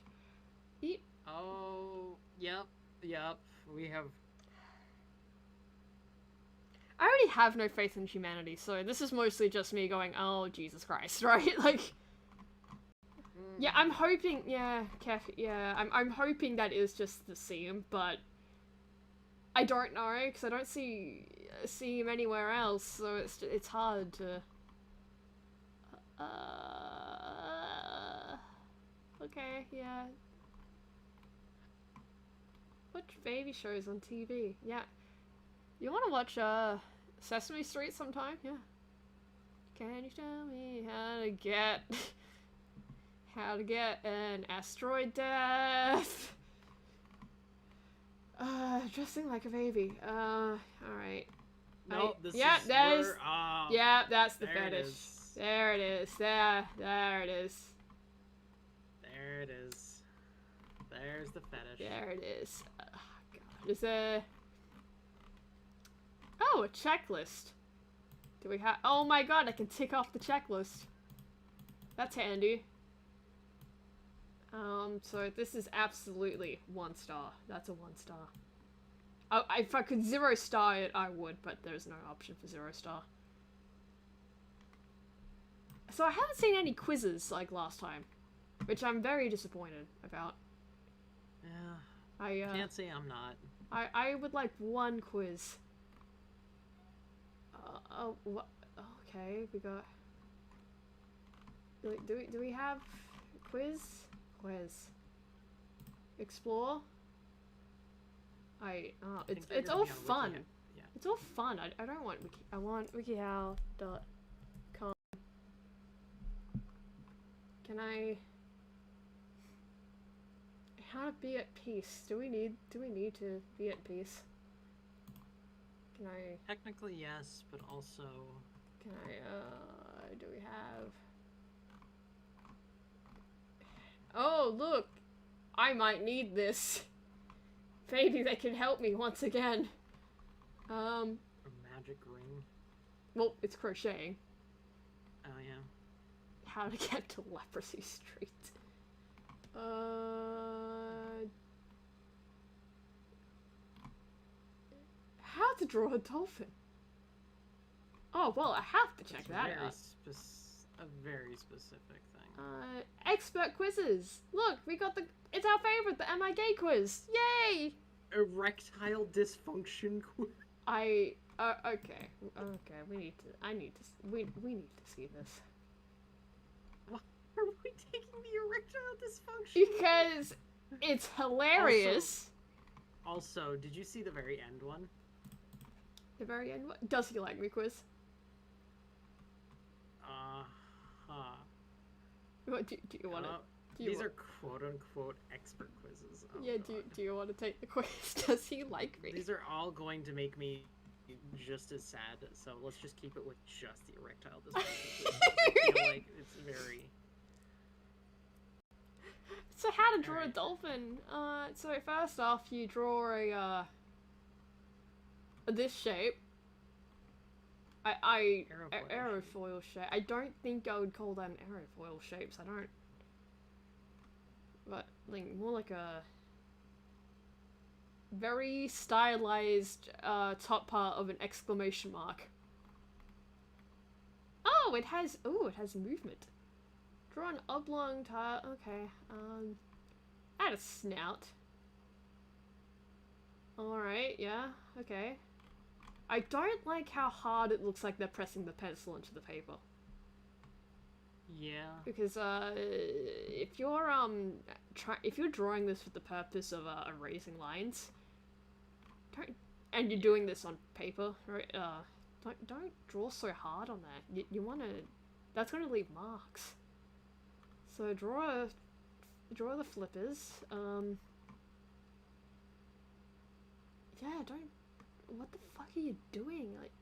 Eat. Oh, yep. We have... I already have no faith in humanity, so this is mostly just me going, oh, Jesus Christ, right? Like, yeah, I'm hoping, yeah, I'm hoping that is just the scene, but I don't know, because I don't see him anywhere else, so it's hard to... Okay, yeah. Watch baby shows on TV. Yeah. You want to watch Sesame Street sometime? Yeah. Can you tell me how to get an asteroid death? Dressing like a baby. Alright. No, this yeah, is that where, is. Yeah, that's the there fetish. It is. There it is. There it is. There it is. There's the fetish. There it is. God. Is there... Oh, a checklist. Do we have... Oh my god, I can tick off the checklist. That's handy. So this is absolutely 1 star. That's a 1 star. Oh, if I could 0 star it, I would, but there's no option for 0 star. So I haven't seen any quizzes like last time, which I'm very disappointed about. Yeah. Can't say I'm not. I would like one quiz. Okay, we got. Do we have quiz? Quiz. Explore. It's all fun. Yeah. It's all fun. I don't want wiki. I want wikihow.com. Can I? How to be at peace? Do we need to be at peace? Can I? Technically yes, but also. Can I? Do we have? Oh look, I might need this. Maybe they can help me once again. A magic ring. Well, it's crocheting. Oh yeah. How to get to Leprosy Street. How to draw a dolphin. Oh well, I have to check that out. A very specific thing. Expert quizzes. Look, we got it's our favorite, the Am I Gay quiz. Yay! Erectile dysfunction quiz. Okay, we need to see this. Why are we taking the erectile dysfunction? Because it's hilarious. Also, did you see the very end one? The very end? What? Does he like me quiz? What, do you want to? These are quote-unquote expert quizzes. Oh, yeah, God. do you want to take the quiz? Does he like me? These are all going to make me just as sad, so let's just keep it with just the erectile dysfunction. I feel like it's very... So how to draw a dolphin? So first off, you draw a, this shape. Aerofoil shape. I don't think I would call them aerofoil shapes. I don't. But like more like a very stylized top part of an exclamation mark. Oh, it has movement. Draw an oblong tile. Okay. Add a snout. All right. Yeah. Okay. I don't like how hard it looks like they're pressing the pencil into the paper. Yeah. Because if you're drawing this for the purpose of erasing lines, and you're doing this on paper, right? Don't draw so hard on that. You wanna, that's gonna leave marks. So draw the flippers. Yeah, don't. What the fuck are you doing? Like,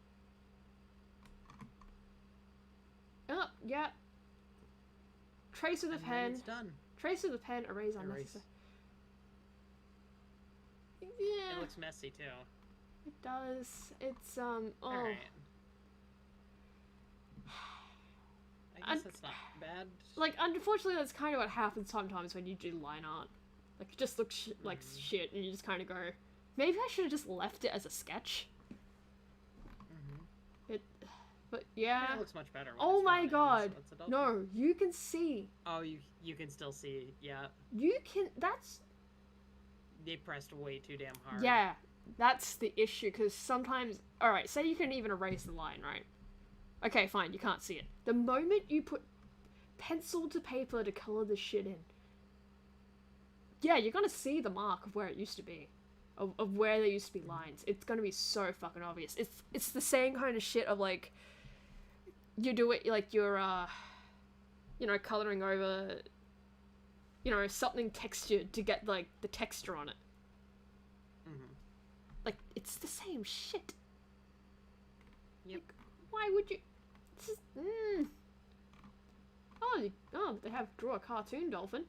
oh yeah. Trace with a pen. It's done. Trace with a pen. Erase unnecessary. Yeah. It looks messy too. It does. It's oh. Alright. I guess that's not bad. Like, unfortunately, that's kind of what happens sometimes when you do line art. Like, it just looks like shit, and you just kind of go, maybe I should have just left it as a sketch. But yeah. It looks much better. Oh my god. No, you can see. Oh, you can still see. Yeah. You can. That's. They pressed way too damn hard. Yeah, that's the issue. Because sometimes, all right, say you can even erase the line, right? Okay, fine. You can't see it. The moment you put pencil to paper to color the shit in, yeah, you're gonna see the mark of where it used to be. Of where there used to be lines. It's gonna be so fucking obvious. It's the same kind of shit of like, you do it like you're you know, coloring over, you know, something textured to get like the texture on it. Like, it's the same shit. Yep. Like, why would you? This is, Oh, they have draw a cartoon dolphin.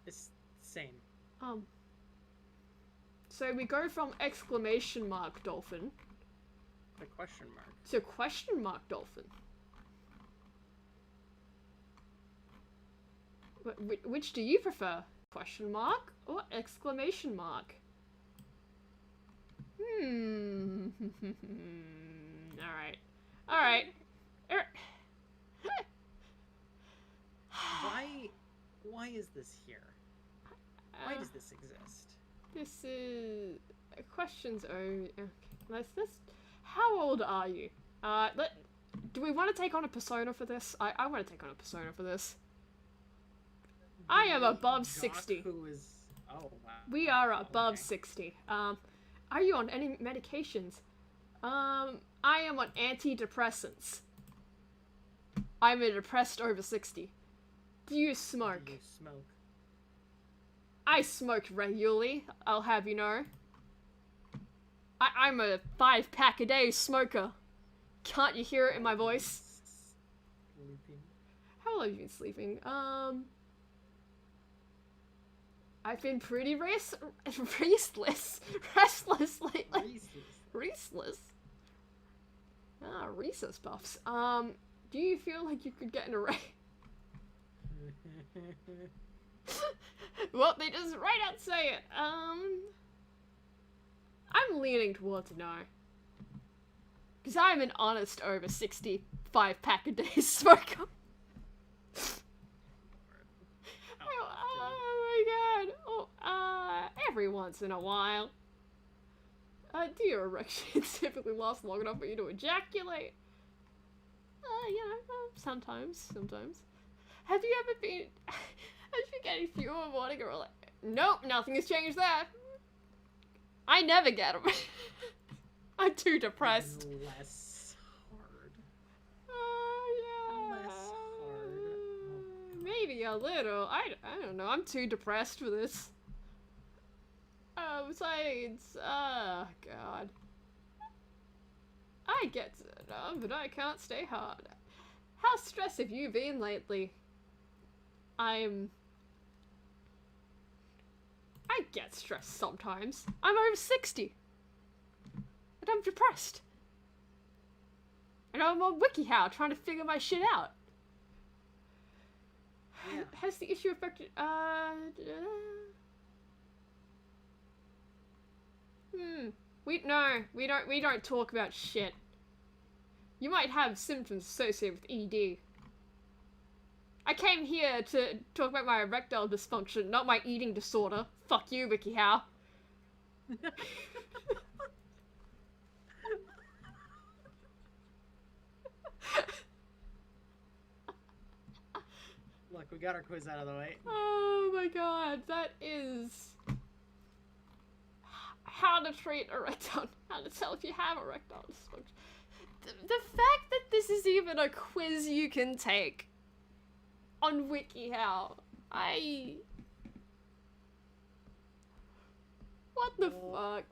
It's the same. So we go from exclamation mark dolphin The question mark. to question mark dolphin. Which do you prefer? Question mark or exclamation mark? Alright. Alright. Why is this here? Why does this exist? This is... Questions over... Okay. Let's... How old are you? Do we want to take on a persona for this? I want to take on a persona for this. I am above 60. Who is... Oh, wow. We are above 60. Are you on any medications? I am on antidepressants. I'm a depressed over 60. Do you smoke? Do you smoke? I smoke regularly, I'll have you know. I'm a 5-pack a day smoker. Can't you hear it in my voice? Sleeping. How long have you been sleeping? I've been pretty restless lately. Restless? Ah, Reese's Puffs. Do you feel like you could get an array? Well, they just right out say it. I'm leaning towards no. Because I'm an honest over 60 5-pack a day smoker. Oh my god. Oh, every once in a while. Do your erections typically last long enough for you to ejaculate? Sometimes. Have you ever been... Have you getting fewer morning or like... Nope, nothing has changed there. I never get them. I'm too depressed. Even less hard. Yeah. Less hard. Oh, maybe a little. I don't know. I'm too depressed for this. Besides, God. I get enough, but I can't stay hard. How stressed have you been lately? I get stressed sometimes. I'm over 60. And I'm depressed. And I'm on Wikihow trying to figure my shit out. Yeah. Has the issue affected, we don't talk about shit. You might have symptoms associated with ED. I came here to talk about my erectile dysfunction, not my eating disorder. Fuck you, Wikihow. Look, we got our quiz out of the way. Oh my god, that is... How to treat erectile... How to tell if you have erectile dysfunction. The fact that this is even a quiz you can take on Wikihow, what the fuck?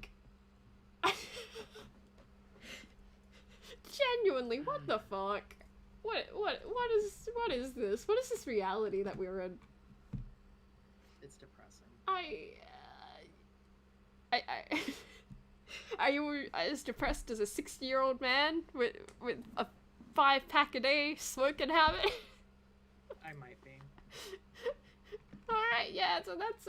Genuinely, what the fuck? What is this? What is this reality that we're in? It's depressing. Are you as depressed as a 60-year-old man with a 5-pack a day smoking habit? I might be. Alright, yeah, so that's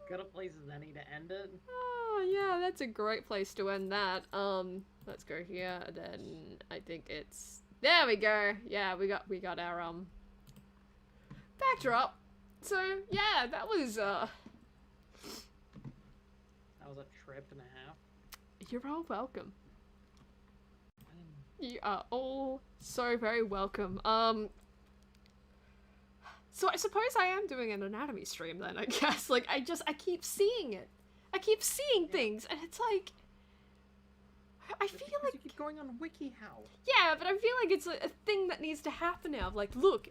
Got a place Zenny to end it? Oh yeah, that's a great place to end that. Let's go here, and then I think it's... There we go! Yeah, we got our, backdrop. So, yeah, that was, That was a trip and a half. You're all welcome. You are all so very welcome. So I suppose I am doing an anatomy stream then, I guess. Like, I keep seeing it. I keep seeing things, and it's like... I feel like... You keep going on WikiHow. Yeah, but I feel like it's a thing that needs to happen now. Like, look,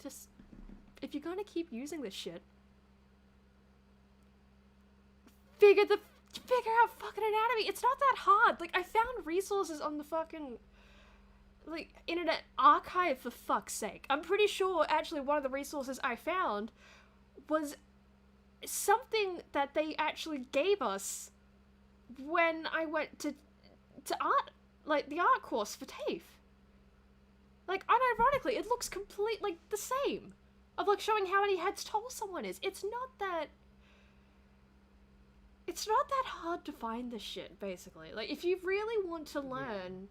just... If you're gonna keep using this shit... Figure out fucking anatomy. It's not that hard. Like, I found resources on the fucking... like, Internet Archive, for fuck's sake. I'm pretty sure, actually, one of the resources I found was something that they actually gave us when I went to art, like, the art course for TAFE. Like, unironically, it looks complete, like, the same. Of, like, showing how many heads tall someone is. It's not that... it's not that hard to find this shit, basically. Like, if you really want to learn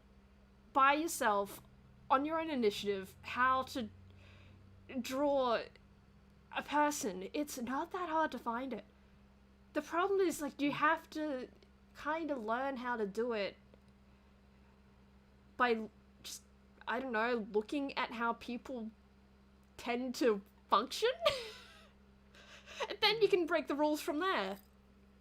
by yourself, on your own initiative, how to draw a person, it's not that hard to find it. The problem is, like, you have to kind of learn how to do it by just, I don't know, looking at how people tend to function. And then you can break the rules from there.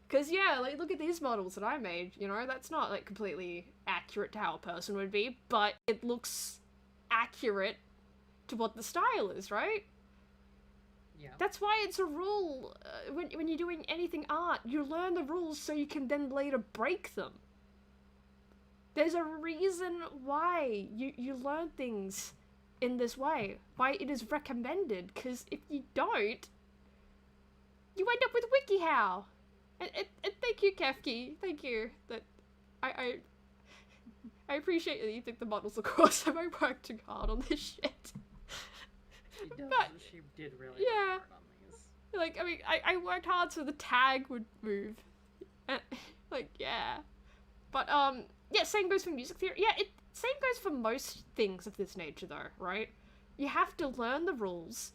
Because, yeah, like, look at these models that I made, you know, that's not, like, completely accurate to how a person would be, but it looks accurate to what the style is, right? Yeah. That's why it's a rule. When you're doing anything art, you learn the rules so you can then later break them. There's a reason why you learn things in this way, why it is recommended, because if you don't, you end up with Wikihow. And thank you, Kefki. Thank you. That I appreciate that you think the models look awesome. I worked too hard on this shit. She did really yeah. work hard on these. Like, I mean, I worked hard so the tag would move. Like, yeah. But, yeah, same goes for music theory. Yeah, same goes for most things of this nature, though, right? You have to learn the rules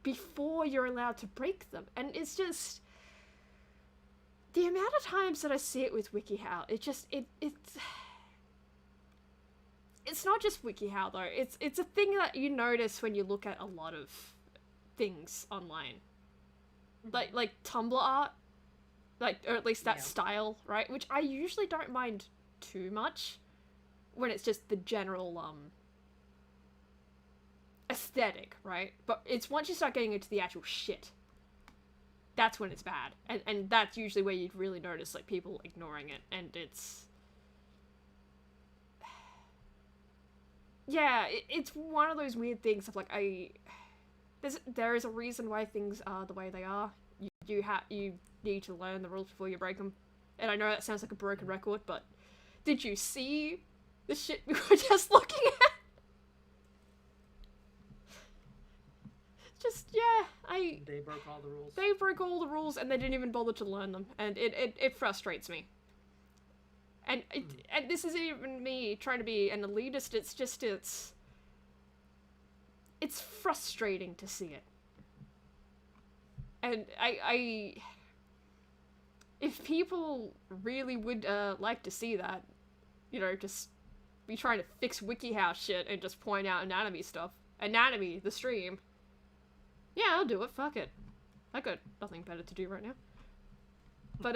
before you're allowed to break them. And it's just... the amount of times that I see it with Wikihow, it's not just Wikihow, though. It's a thing that you notice when you look at a lot of things online. Like Tumblr art. Like, or at least that style, right? Which I usually don't mind too much when it's just the general, aesthetic, right? But it's once you start getting into the actual shit, that's when it's bad. And that's usually where you'd really notice, like, people ignoring it. And it's... yeah, it's one of those weird things of, like, there is a reason why things are the way they are. You need to learn the rules before you break them. And I know that sounds like a broken record, but did you see the shit we were just looking at? Just, yeah, They broke all the rules. They broke all the rules and they didn't even bother to learn them. And it frustrates me. And and this isn't even me trying to be an elitist, it's just, it's frustrating to see it. And if people really would like to see that, you know, just be trying to fix Wikihow shit and just point out anatomy stuff. Anatomy, the stream. Yeah, I'll do it, fuck it. I got nothing better to do right now. But,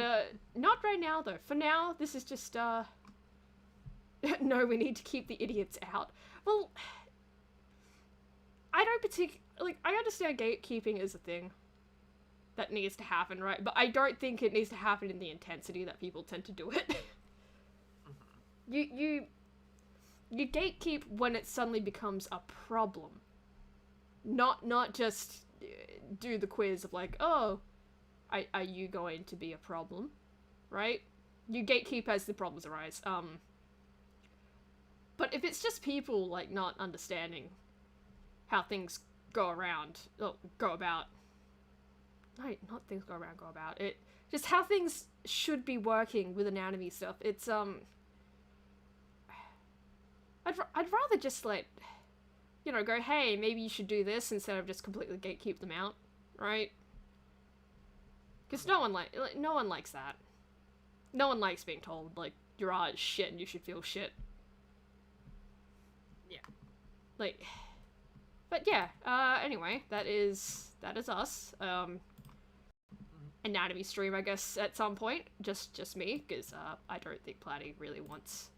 not right now, though. For now, this is just, no, we need to keep the idiots out. Well, I don't like, I understand gatekeeping is a thing that needs to happen, right? But I don't think it needs to happen in the intensity that people tend to do it. You gatekeep when it suddenly becomes a problem. Not just do the quiz of, like, oh, are you going to be a problem? Right? You gatekeep as the problems arise. But if it's just people, like, not understanding how things go about. No, not things go around, go about. It just how things should be working with anatomy stuff. It's, I'd rather just, like, you know, go, hey, maybe you should do this instead of just completely gatekeep them out, right? Because no one likes that. No one likes being told, like, your art is shit and you should feel shit. Yeah. Like, but yeah, anyway, that is us. Anatomy stream, I guess, at some point. Just me, because, I don't think Platy really wants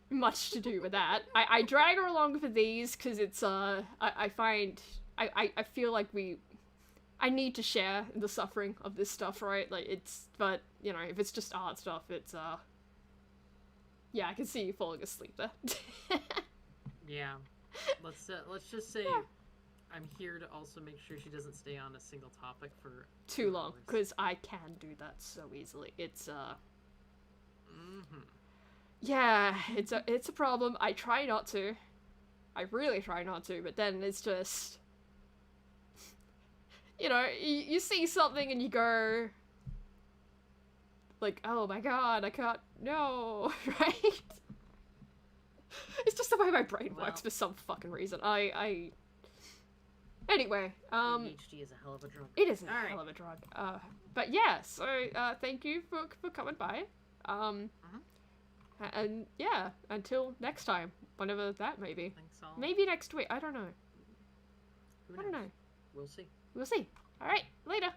much to do with that. I drag her along for these, because it's, I feel like I need to share the suffering of this stuff, right? Like, but, you know, if it's just art stuff, it's, yeah, I can see you falling asleep there. Yeah. Let's just say I'm here to also make sure she doesn't stay on a single topic for too long, because I can do that so easily. It's, yeah, it's a problem. I try not to. I really try not to, but then it's just... you know, you see something and you go, like, oh my god, I can't, no, right? It's just the way my brain works for some fucking reason. Anyway, ADHD is a hell of a drug. it is a hell of a drug. But yeah, so, thank you for coming by. And yeah, until next time, whenever that may be. Maybe next week, I don't know. Who I don't knows? know. We'll see. We'll see. Alright, later.